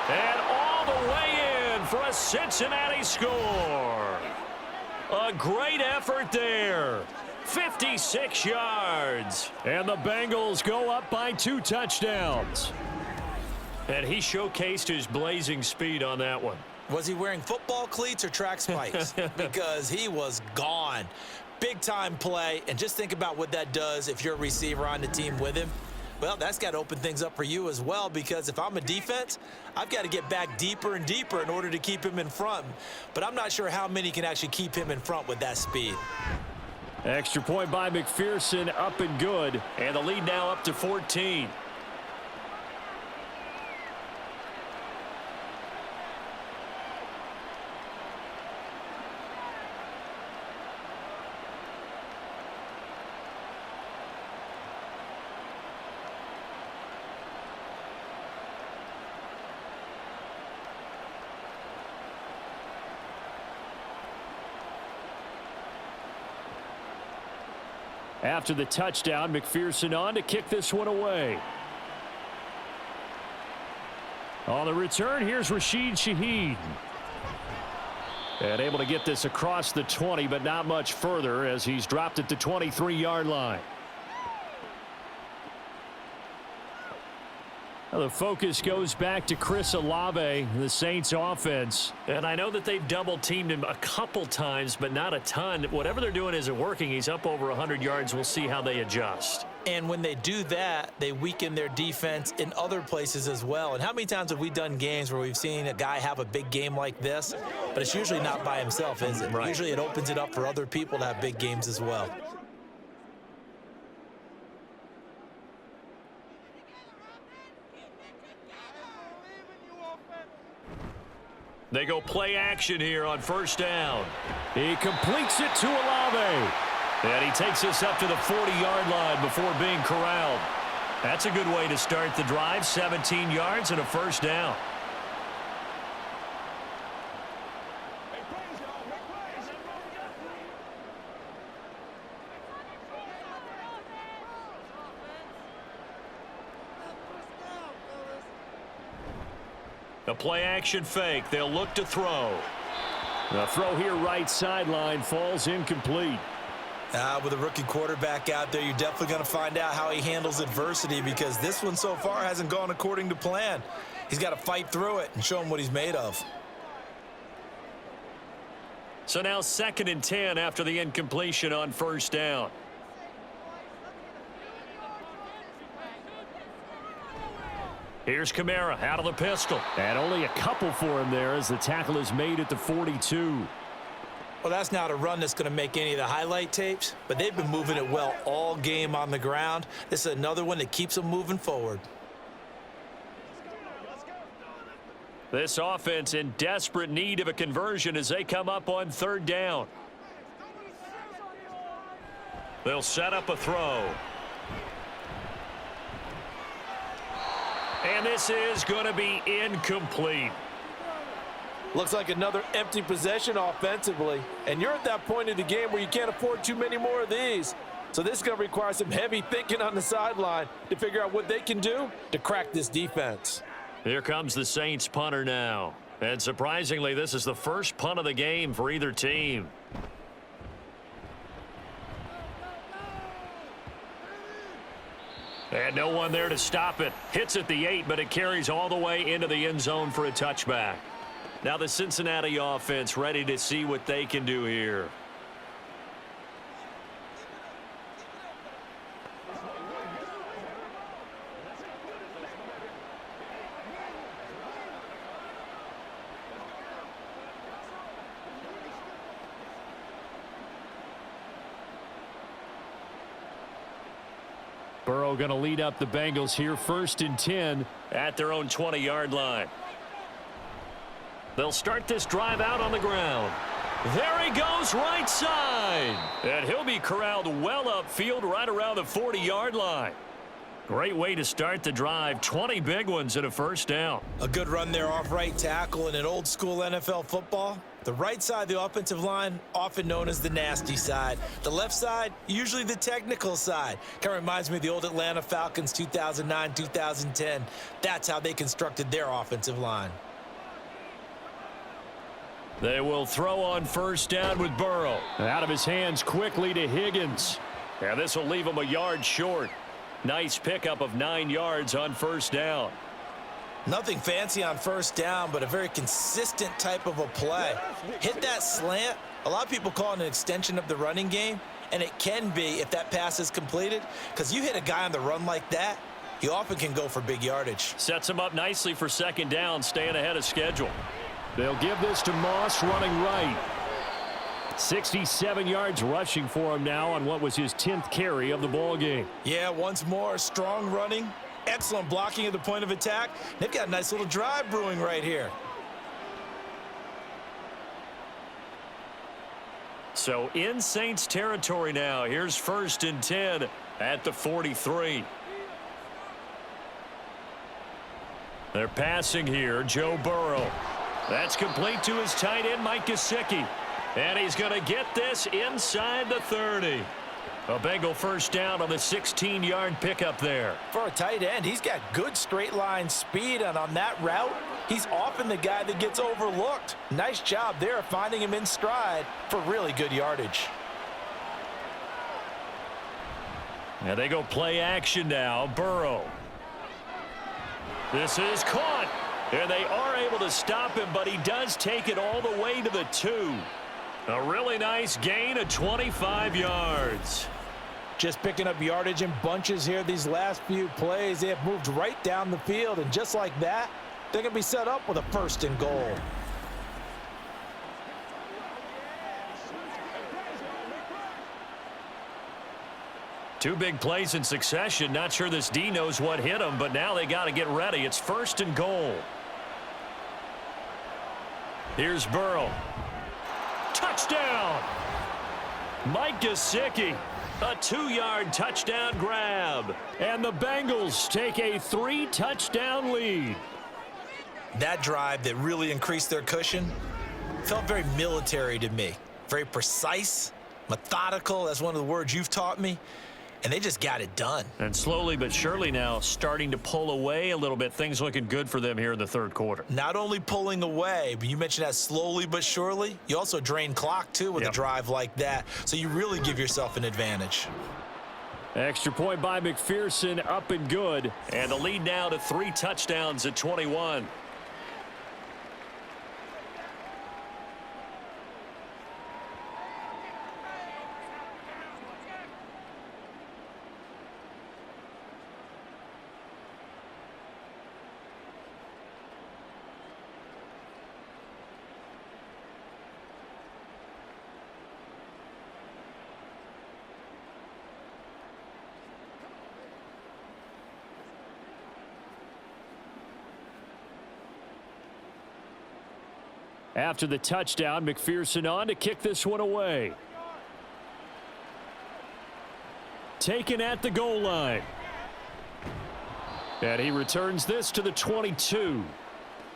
And all the way in for a Cincinnati score. A great effort there. 56 yards. And the Bengals go up by 2 touchdowns. And he showcased his blazing speed on that one. Was he wearing football cleats or track spikes? Because he was gone. Big-time play, and just think about what that does if you're a receiver on the team with him. Well, that's got to open things up for you as well, because if I'm a defense, I've got to get back deeper and deeper in order to keep him in front. But I'm not sure how many can actually keep him in front with that speed. Extra point by McPherson, up and good. And the lead now up to 14. After the touchdown, McPherson on to kick this one away. On the return, here's Rashid Shaheed. And able to get this across the 20, but not much further as he's dropped it to 23-yard line. The focus goes back to Chris Olave, the Saints offense. And I know that they've double-teamed him a couple times, but not a ton. Whatever they're doing isn't working. He's up over 100 yards. We'll see how they adjust. And when they do that, they weaken their defense in other places as well. And how many times have we done games where we've seen a guy have a big game like this, but it's usually not by himself, is it? Right. Usually it opens it up for other people to have big games as well. They go play action here on first down. He completes it to Olave. And he takes us up to the 40-yard line before being corralled. That's a good way to start the drive. 17 yards and a first down. A play-action fake. They'll look to throw. The throw here right sideline falls incomplete. With a rookie quarterback out there, you're definitely going to find out how he handles adversity because this one so far hasn't gone according to plan. He's got to fight through it and show him what he's made of. So now 2nd and 10 after the incompletion on first down. Here's Kamara out of the pistol. And only a couple for him there as the tackle is made at the 42. Well, that's not a run that's going to make any of the highlight tapes, but they've been moving it well all game on the ground. This is another one that keeps them moving forward. This offense in desperate need of a conversion as they come up on 3rd down. They'll set up a throw. And this is going to be incomplete. Looks like another empty possession offensively. And you're at that point in the game where you can't afford too many more of these. So this is going to require some heavy thinking on the sideline to figure out what they can do to crack this defense. Here comes the Saints punter now. And surprisingly, this is the first punt of the game for either team. And no one there to stop it. Hits at the 8, but it carries all the way into the end zone for a touchback. Now the Cincinnati offense ready to see what they can do here. Burrow going to lead up the Bengals here 1st and 10 at their own 20-yard line. They'll start this drive out on the ground. There he goes right side. And he'll be corralled well upfield right around the 40-yard line. Great way to start the drive. 20 big ones and a first down. A good run there off right tackle in an old school NFL football. The right side of the offensive line, often known as the nasty side. The left side, usually the technical side. Kind of reminds me of the old Atlanta Falcons 2009-2010. That's how they constructed their offensive line. They will throw on first down with Burrow. Out of his hands quickly to Higgins. And this will leave him a yard short. Nice pickup of 9 yards on first down. Nothing fancy on first down, but a very consistent type of a play. Hit that slant. A lot of people call it an extension of the running game, and it can be if that pass is completed, because you hit a guy on the run like that, you often can go for big yardage. Sets him up nicely for 2nd down, staying ahead of schedule. They'll give this to Moss running right. 67 yards rushing for him now on what was his 10th carry of the ball game. Yeah, once more, strong running. Excellent blocking at the point of attack. They've got a nice little drive brewing right here. So in Saints territory now. Here's 1st and 10 at the 43. They're passing here. Joe Burrow. That's complete to his tight end, Mike Gesicki. And he's going to get this inside the 30. A Bengal first down on the 16-yard pickup there. For a tight end, he's got good straight line speed, and on that route, he's often the guy that gets overlooked. Nice job there finding him in stride for really good yardage. And they go play action now. Burrow. This is caught. And they are able to stop him, but he does take it all the way to the 2. A really nice gain of 25 yards. Just picking up yardage in bunches here these last few plays. They have moved right down the field, and just like that, they're going to be set up with a 1st and goal. Two big plays in succession. Not sure this D knows what hit him, but now they got to get ready. It's 1st and goal. Here's Burrow. Touchdown! Mike Gesicki, a 2-yard touchdown grab. And the Bengals take a 3-touchdown lead. That drive that really increased their cushion felt very military to me. Very precise, methodical. That's one of the words you've taught me. And they just got it done. And slowly but surely now starting to pull away a little bit. Things looking good for them here in the third quarter. Not only pulling away, but you mentioned that slowly but surely. You also drain clock, too, with a drive like that. So you really give yourself an advantage. Extra point by McPherson, up and good. And the lead now to 3 touchdowns at 21. After the touchdown, McPherson on to kick this one away. Taken at the goal line. And he returns this to the 22.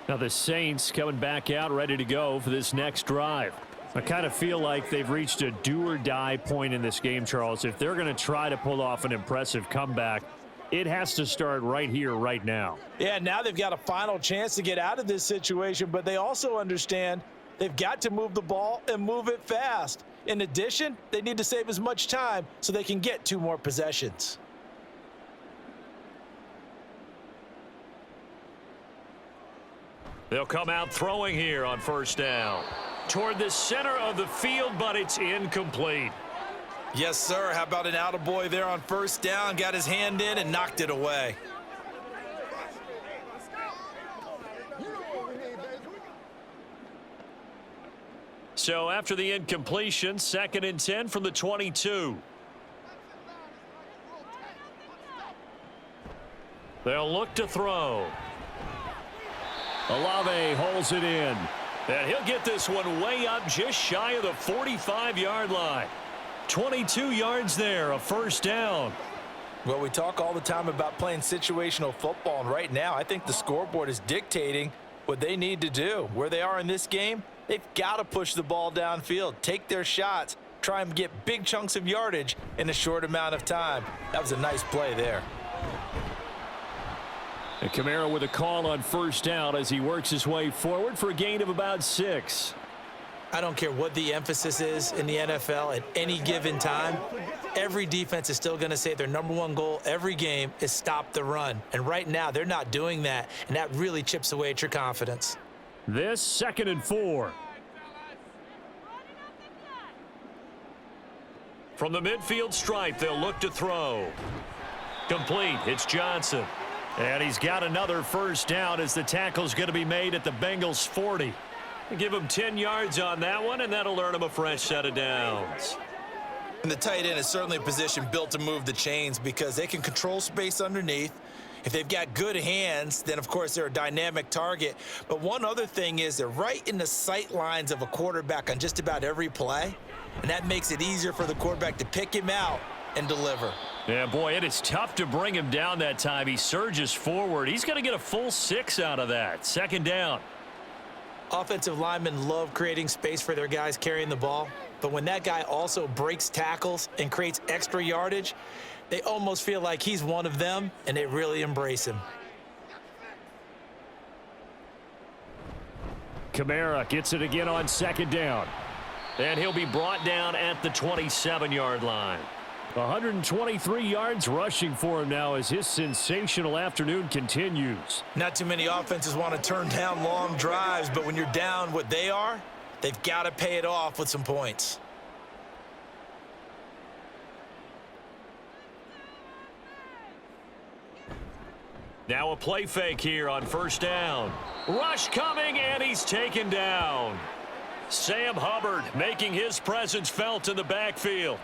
Now the Saints coming back out ready to go for this next drive. I kind of feel like they've reached a do-or-die point in this game, Charles. If they're going to try to pull off an impressive comeback, it has to start right here, right now. Yeah, now they've got a final chance to get out of this situation, but they also understand they've got to move the ball and move it fast. In addition, they need to save as much time so they can get 2 more possessions. They'll come out throwing here on first down. Toward the center of the field, but it's incomplete. Yes, sir. How about an attaboy there on first down? Got his hand in and knocked it away. So after the incompletion, 2nd and 10 from the 22. They'll look to throw. Olave holds it in. And he'll get this one way up just shy of the 45-yard line. 22 yards there, a first down. Well, we talk all the time about playing situational football, and right now I think the scoreboard is dictating what they need to do. Where they are in this game, they've got to push the ball downfield, take their shots, try and get big chunks of yardage in a short amount of time. That was a nice play there. And Kamara with a call on first down as he works his way forward for a gain of about 6. I don't care what the emphasis is in the NFL at any given time. Every defense is still going to say their #1 goal every game is stop the run. And right now, they're not doing that, and that really chips away at your confidence. This 2nd and 4. From the midfield stripe, they'll look to throw. Complete. It's Johnson. And he's got another first down as the tackle's going to be made at the Bengals 40. Give him 10 yards on that one, and that'll earn him a fresh set of downs. And the tight end is certainly a position built to move the chains because they can control space underneath. If they've got good hands, then, of course, they're a dynamic target. But one other thing is they're right in the sight lines of a quarterback on just about every play, and that makes it easier for the quarterback to pick him out and deliver. Yeah, boy, it is tough to bring him down that time. He surges forward. He's going to get a full 6 out of that. 2nd down. Offensive linemen love creating space for their guys carrying the ball, but when that guy also breaks tackles and creates extra yardage, they almost feel like he's one of them, and they really embrace him. Kamara gets it again on 2nd down. And he'll be brought down at the 27-yard line. 123 yards rushing for him now as his sensational afternoon continues. Not too many offenses want to turn down long drives, but when you're down what they are, they've got to pay it off with some points. Now a play fake here on first down. Rush coming, and he's taken down. Sam Hubbard making his presence felt in the backfield.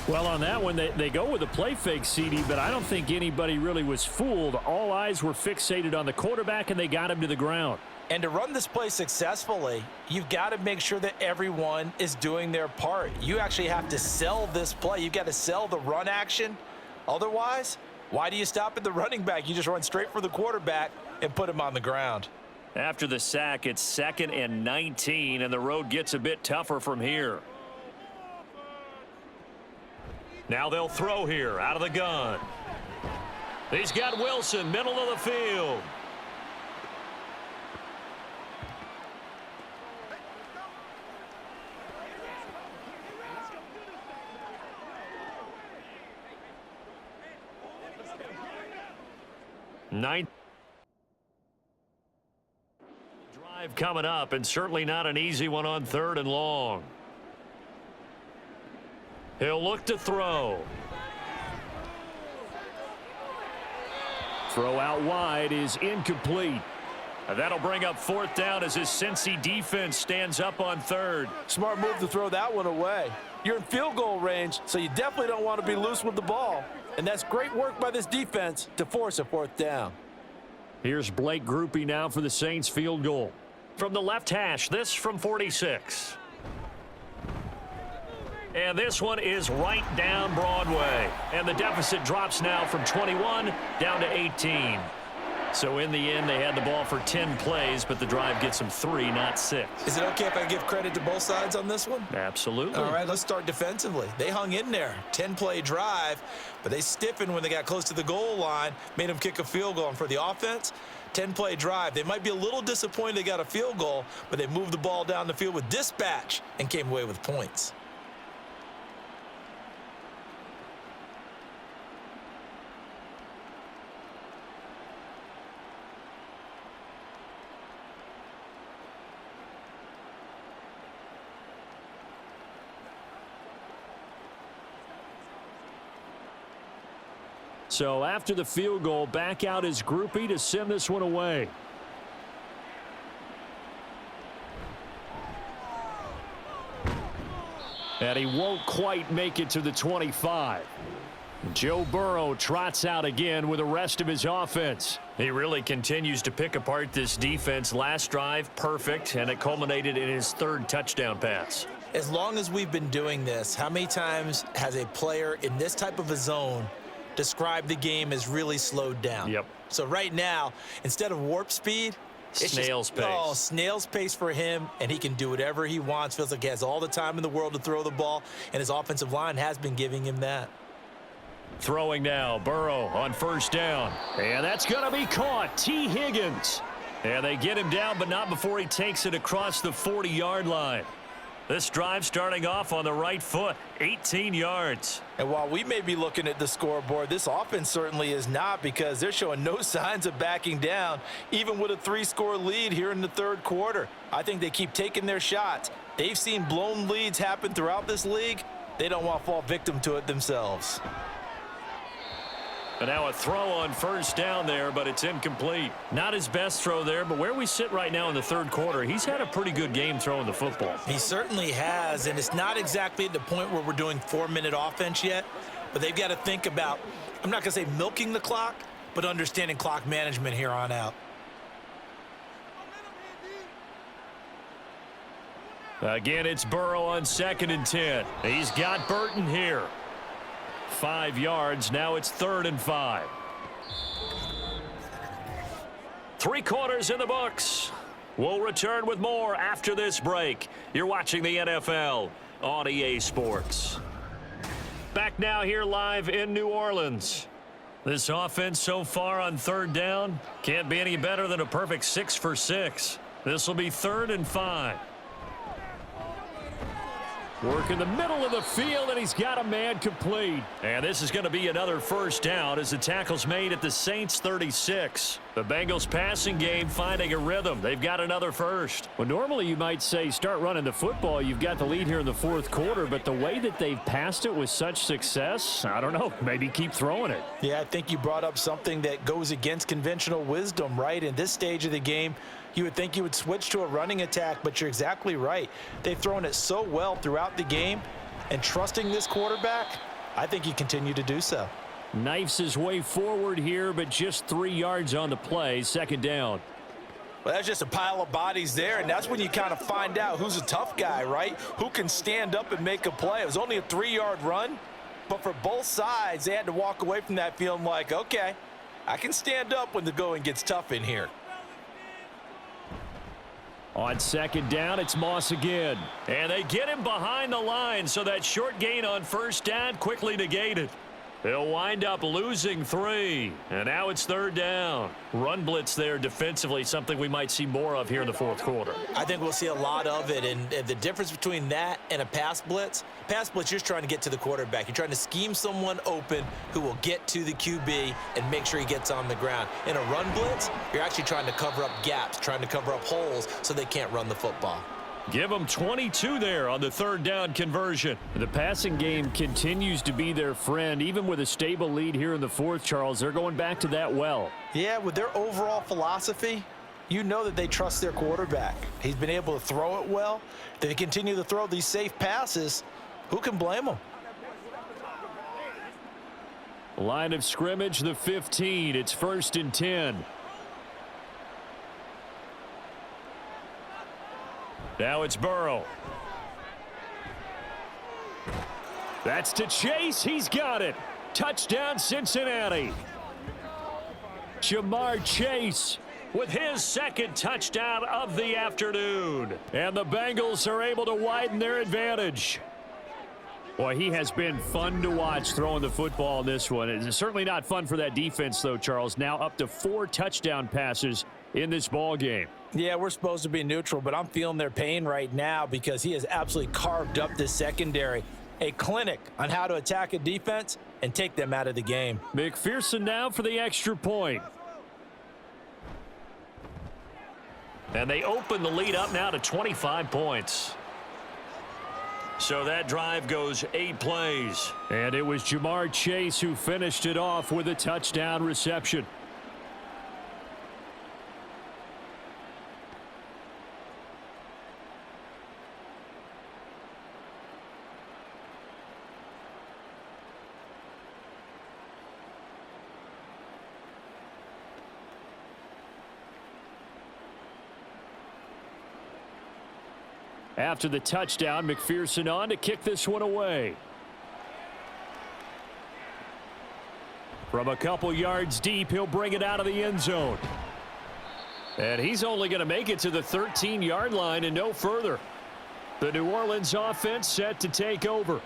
Well, on that one, they go with a play fake, CD, but I don't think anybody really was fooled. All eyes were fixated on the quarterback, and they got him to the ground. And to run this play successfully, you've got to make sure that everyone is doing their part. You actually have to sell this play. You've got to sell the run action. Otherwise, why do you stop at the running back? You just run straight for the quarterback and put him on the ground. After the sack, it's 2nd and 19, and the road gets a bit tougher from here. Now they'll throw here out of the gun. He's got Wilson, middle of the field. Ninth drive coming up, and certainly not an easy one on 3rd and long. He'll look to throw. Throw out wide is incomplete. And that'll bring up 4th down as his Cincy defense stands up on 3rd. Smart move to throw that one away. You're in field goal range, so you definitely don't want to be loose with the ball. And that's great work by this defense to force a 4th down. Here's Blake Grupe now for the Saints field goal. From the left hash, this from 46. And this one is right down Broadway. And the deficit drops now from 21 down to 18. So in the end, they had the ball for 10 plays, but the drive gets them 3, not 6. Is it okay if I give credit to both sides on this one? Absolutely. All right, let's start defensively. They hung in there. 10-play drive, but they stiffened when they got close to the goal line, made them kick a field goal. And for the offense, 10-play drive. They might be a little disappointed they got a field goal, but they moved the ball down the field with dispatch and came away with points. So after the field goal, back out is Grupe to send this one away. And he won't quite make it to the 25. Joe Burrow trots out again with the rest of his offense. He really continues to pick apart this defense. Last drive, perfect, and it culminated in his 3rd touchdown pass. As long as we've been doing this, how many times has a player in this type of a zone described the game as really slowed down? Yep. So right now, instead of warp speed, it's snail's pace. Oh, snail's pace for him, and he can do whatever he wants. Feels like he has all the time in the world to throw the ball, and his offensive line has been giving him that. Throwing now, Burrow on 1st down. And that's going to be caught. T. Higgins. And they get him down, but not before he takes it across the 40-yard line. This drive starting off on the right foot, 18 yards. And while we may be looking at the scoreboard, this offense certainly is not, because they're showing no signs of backing down, even with a 3-score lead here in the 3rd quarter. I think they keep taking their shots. They've seen blown leads happen throughout this league. They don't want to fall victim to it themselves. And now a throw on 1st down there, but it's incomplete. Not his best throw there, but where we sit right now in the 3rd quarter, he's had a pretty good game throwing the football. He certainly has, and it's not exactly at the point where we're doing 4-minute offense yet, but they've got to think about, I'm not going to say milking the clock, but understanding clock management here on out. Again, it's Burrow on 2nd and 10. He's got Burton here. 5 yards. Now it's 3rd and 5. 3 quarters in the books. We'll return with more after this break. You're watching the NFL on EA Sports. Back now here live in New Orleans. This offense so far on 3rd down can't be any better than a perfect 6 for 6. This will be 3rd and 5. Work in the middle of the field, and he's got a man complete. And this is going to be another 1st down as the tackle's made at the Saints 36. The Bengals passing game finding a rhythm. They've got another 1st. Well, normally you might say start running the football. You've got the lead here in the 4th quarter, but the way that they've passed it with such success, I don't know, maybe keep throwing it. Yeah, I think you brought up something that goes against conventional wisdom, right? In this stage of the game, you would think you would switch to a running attack, but you're exactly right. They've thrown it so well throughout the game, and trusting this quarterback, I think you continue to do so. Knifes his way forward here, but just 3 yards on the play. 2nd down. Well, that's just a pile of bodies there, and that's when you kind of find out who's a tough guy, right? Who can stand up and make a play. It was only a 3-yard run, but for both sides, they had to walk away from that feeling like, okay, I can stand up when the going gets tough in here. On second down, it's Moss again. And they get him behind the line, so that short gain on first down quickly negated. They'll wind up losing 3. And now it's third down. Run blitz there defensively, something we might see more of here in the fourth quarter. I think we'll see a lot of it, and the difference between that and a pass blitz, you're just trying to get to the quarterback. You're trying to scheme someone open who will get to the QB and make sure he gets on the ground. In a run blitz, you're actually trying to cover up gaps, trying to cover up holes so they can't run the football. Give them 22 there on the third down conversion. The passing game continues to be their friend. Even with a stable lead here in the fourth, Charles, they're going back to that well. Yeah, with their overall philosophy, you know that they trust their quarterback. He's been able to throw it well. They continue to throw these safe passes. Who can blame them? Line of scrimmage, the 15. It's 1st and 10. Now it's Burrow. That's to Chase. He's got it. Touchdown, Cincinnati. Jamar Chase with his second touchdown of the afternoon. And the Bengals are able to widen their advantage. Boy, he has been fun to watch throwing the football in this one. It's certainly not fun for that defense, though, Charles. Now up to 4 touchdown passes in this ball game. Yeah, we're supposed to be neutral, but I'm feeling their pain right now because he has absolutely carved up this secondary. A clinic on how to attack a defense and take them out of the game. McPherson now for the extra point. And they open the lead up now to 25 points. So that drive goes 8 plays. And it was Jamar Chase who finished it off with a touchdown reception. After the touchdown, McPherson on to kick this one away. From a couple yards deep, he'll bring it out of the end zone. And he's only going to make it to the 13-yard line and no further. The New Orleans offense set to take over.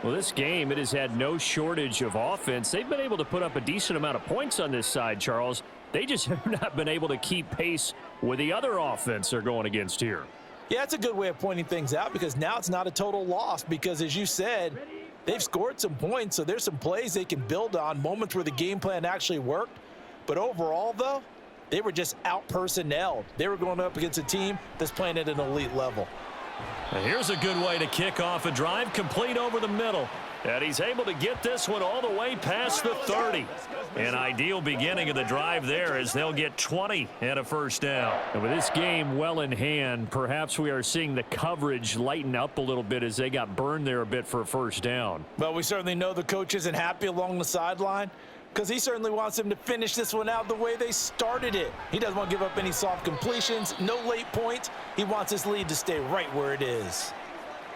Well, this game, it has had no shortage of offense. They've been able to put up a decent amount of points on this side, Charles. They just have not been able to keep pace with the other offense they're going against here. Yeah, that's a good way of pointing things out because now it's not a total loss because, as you said, they've scored some points, so there's some plays they can build on, moments where the game plan actually worked. But overall, though, they were just out-personnelled. They were going up against a team that's playing at an elite level. And here's a good way to kick off a drive, complete over the middle. And he's able to get this one all the way past the 30. An ideal beginning of the drive there as they'll get 20 and a first down. And with this game well in hand, perhaps we are seeing the coverage lighten up a little bit as they got burned there a bit for a first down. But we certainly know the coach isn't happy along the sideline because he certainly wants them to finish this one out the way they started it. He doesn't want to give up any soft completions, no late points. He wants his lead to stay right where it is.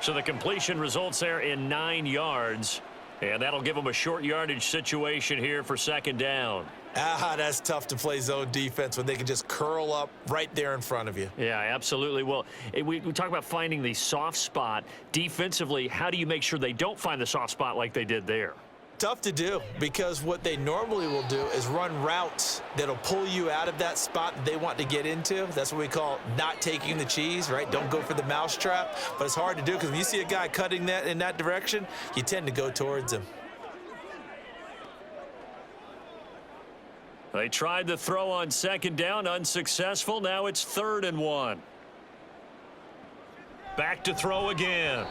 So the completion results there in 9 yards, and that'll give them a short yardage situation here for second down. That's tough to play zone defense when they can just curl up right there in front of you. Yeah, absolutely. Well, we talk about finding the soft spot. Defensively, how do you make sure they don't find the soft spot like they did there? Tough to do because what they normally will do is run routes that'll pull you out of that spot that they want to get into. That's what we call not taking the cheese, right? Don't go for the mousetrap. But it's hard to do because when you see a guy cutting that in that direction, you tend to go towards him. They tried the throw on second down, unsuccessful. Now it's 3rd and 1. Back to throw again.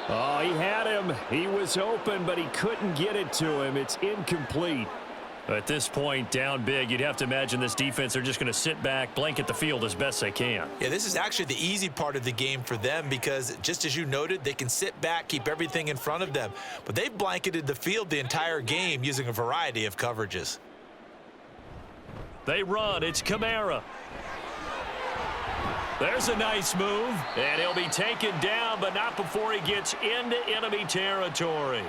Oh, he had him. He was open, but he couldn't get it to him. It's incomplete. At this point, down big, you'd have to imagine this defense, they're just going to sit back, blanket the field as best they can. Yeah, this is actually the easy part of the game for them because, just as you noted, they can sit back, keep everything in front of them. But they've blanketed the field the entire game using a variety of coverages. They run. It's Kamara. There's a nice move, and he'll be taken down, but not before he gets into enemy territory.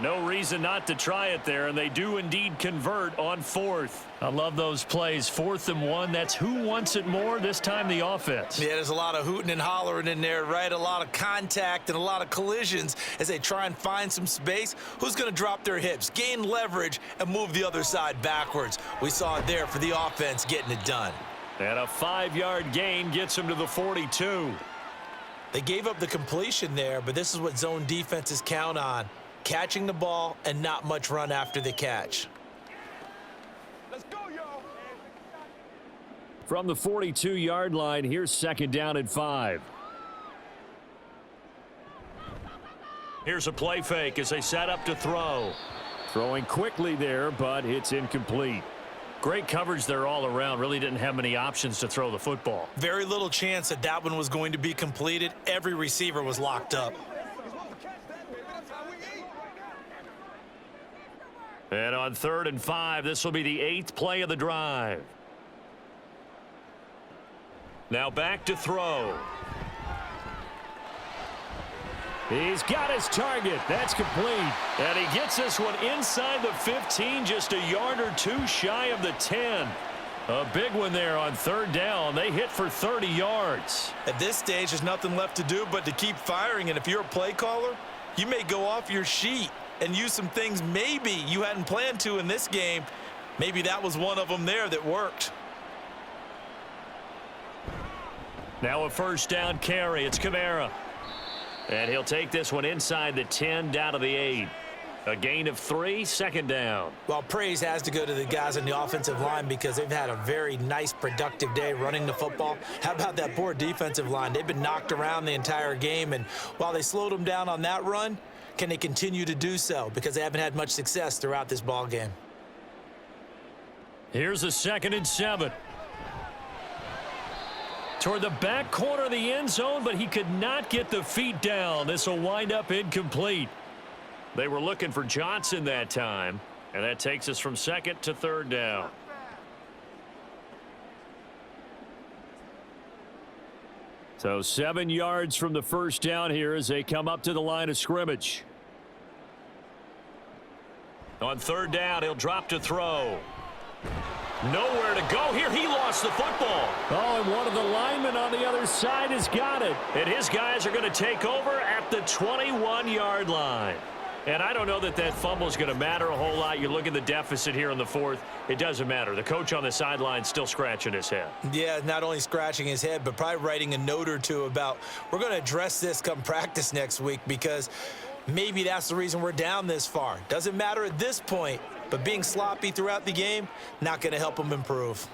No reason not to try it there, and they do indeed convert on 4th. I love those plays. 4th and 1, that's who wants it more, this time the offense. Yeah, there's a lot of hooting and hollering in there, right? A lot of contact and a lot of collisions as they try and find some space. Who's going to drop their hips, gain leverage, and move the other side backwards? We saw it there for the offense getting it done. And a 5-yard gain gets him to the 42. They gave up the completion there, but this is what zone defenses count on. Catching the ball and not much run after the catch. Let's go, y'all. From the 42-yard line, here's 2nd down and 5. Here's a play fake as they set up to throw. Throwing quickly there, but it's incomplete. Great coverage there all around. Really didn't have many options to throw the football. Very little chance that that one was going to be completed. Every receiver was locked up. And on 3rd and 5, this will be the 8th play of the drive. Now back to throw. He's got his target. That's complete. And he gets this one inside the 15, just a yard or two shy of the 10. A big one there on 3rd down. They hit for 30 yards. At this stage, there's nothing left to do but to keep firing. And if you're a play caller, you may go off your sheet and use some things maybe you hadn't planned to in this game. Maybe that was one of them there that worked. Now a 1st down carry. It's Kamara. And he'll take this one inside the 10 down to the 8. A gain of 3, 2nd down. Well, praise has to go to the guys on the offensive line because they've had a very nice, productive day running the football. How about that poor defensive line? They've been knocked around the entire game, and while they slowed them down on that run, can they continue to do so? Because they haven't had much success throughout this ball game. Here's a 2nd and 7. Toward the back corner of the end zone, but he could not get the feet down. This will wind up incomplete. They were looking for Johnson that time, and that takes us from 2nd to 3rd down. So 7 yards from the 1st down here as they come up to the line of scrimmage. On 3rd down, he'll drop to throw. Nowhere to go here. He lost the football. Oh, and one of the linemen on the other side has got it. And his guys are going to take over at the 21-yard line. And I don't know that that fumble is going to matter a whole lot. You look at the deficit here in the 4th. It doesn't matter. The coach on the sideline still scratching his head. Yeah, not only scratching his head, but probably writing a note or two about we're going to address this come practice next week because maybe that's the reason we're down this far. Doesn't matter at this point, but being sloppy throughout the game, not going to help them improve.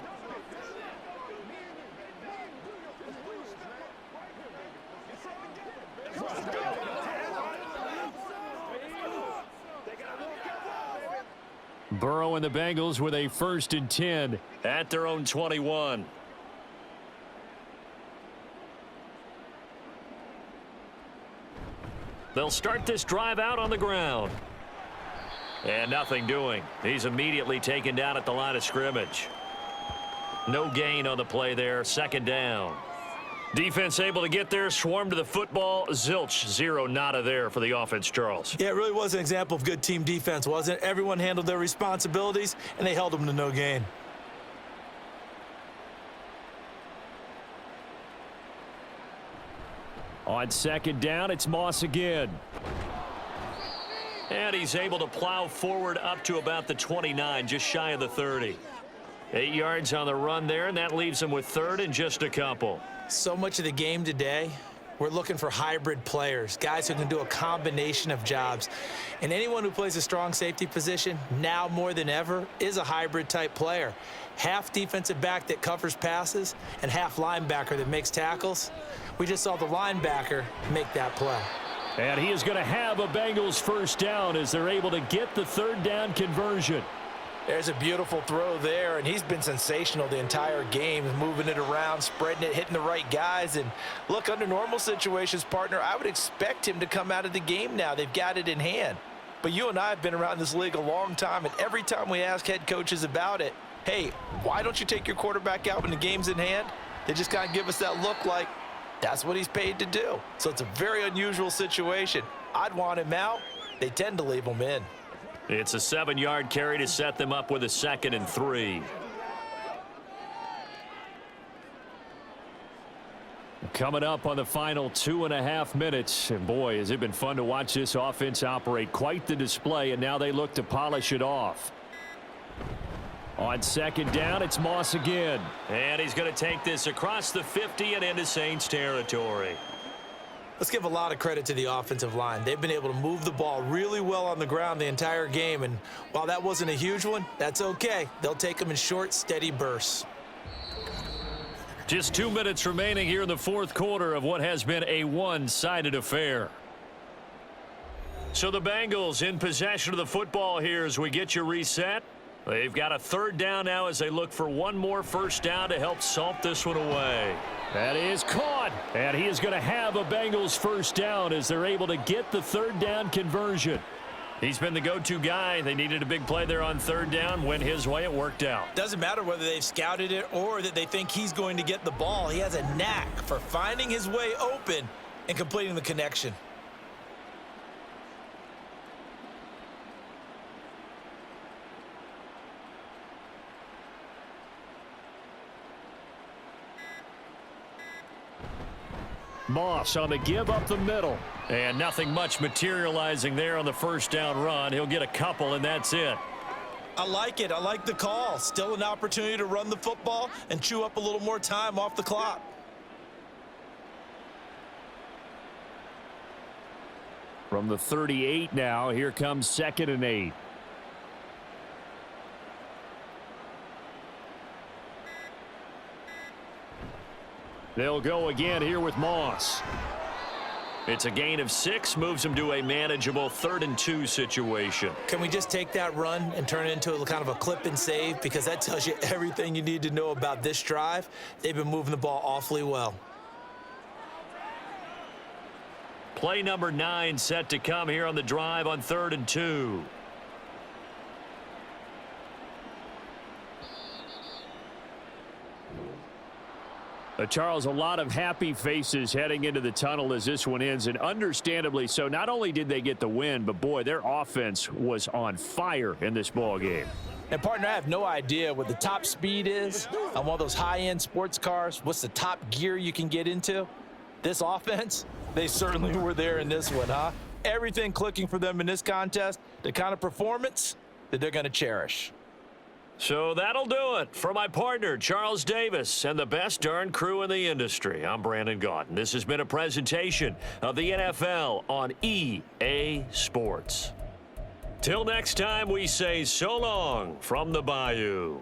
Burrow and the Bengals with a 1st and 10 at their own 21. They'll start this drive out on the ground. And nothing doing. He's immediately taken down at the line of scrimmage. No gain on the play there. 2nd down. Defense able to get there, swarm to the football. Zilch, 0 nada there for the offense, Charles. Yeah, it really was an example of good team defense, wasn't it? Everyone handled their responsibilities, and they held them to no gain. On 2nd down, it's Moss again. And he's able to plow forward up to about the 29, just shy of the 30. 8 yards on the run there, and that leaves him with 3rd and just a couple. So much of the game today, we're looking for hybrid players, guys who can do a combination of jobs. And anyone who plays a strong safety position, now more than ever, is a hybrid type player. Half defensive back that covers passes and half linebacker that makes tackles. We just saw the linebacker make that play. And he is going to have a Bengals 1st down as they're able to get the 3rd down conversion. There's a beautiful throw there, and he's been sensational the entire game, moving it around, spreading it, hitting the right guys. And look, under normal situations, partner, I would expect him to come out of the game now. They've got it in hand. But you and I have been around this league a long time, and every time we ask head coaches about it, hey, why don't you take your quarterback out when the game's in hand? They just kind of give us that look like that's what he's paid to do. So it's a very unusual situation. I'd want him out. They tend to leave him in. It's a 7-yard carry to set them up with a 2nd and 3. Coming up on the final 2.5 minutes. And boy, has it been fun to watch this offense operate. Quite the display, and now they look to polish it off. On 2nd down, it's Moss again. And he's going to take this across the 50 and into Saints territory. Let's give a lot of credit to the offensive line. They've been able to move the ball really well on the ground the entire game. And while that wasn't a huge one, that's okay. They'll take them in short, steady bursts. Just 2 minutes remaining here in the 4th quarter of what has been a one-sided affair. So the Bengals in possession of the football here as we get you reset. They've got a 3rd down now as they look for one more 1st down to help salt this one away. That is caught, and he is going to have a Bengals 1st down as they're able to get the 3rd down conversion. He's been the go-to guy. They needed a big play there on 3rd down. Went his way. It worked out. Doesn't matter whether they've scouted it or that they think he's going to get the ball. He has a knack for finding his way open and completing the connection. Moss on the give up the middle. And nothing much materializing there on the 1st down run. He'll get a couple, and that's it. I like it. I like the call. Still an opportunity to run the football and chew up a little more time off the clock. From the 38 now, here comes 2nd and 8. They'll go again here with Moss. It's a gain of 6, moves them to a manageable 3rd and 2 situation. Can we just take that run and turn it into a kind of a clip and save? Because that tells you everything you need to know about this drive. They've been moving the ball awfully well. Play number 9 set to come here on the drive on 3rd and 2. Charles, a lot of happy faces heading into the tunnel as this one ends, and understandably so. Not only did they get the win, but boy, their offense was on fire in this ball game. And partner, I have no idea what the top speed is on one of those high-end sports cars. What's the top gear you can get into? This offense, they certainly were there in this one, huh? Everything clicking for them in this contest, the kind of performance that they're going to cherish. So that'll do it for my partner, Charles Davis, and the best darn crew in the industry. I'm Brandon Gaudin. This has been a presentation of the NFL on EA Sports. Till next time, we say so long from the Bayou.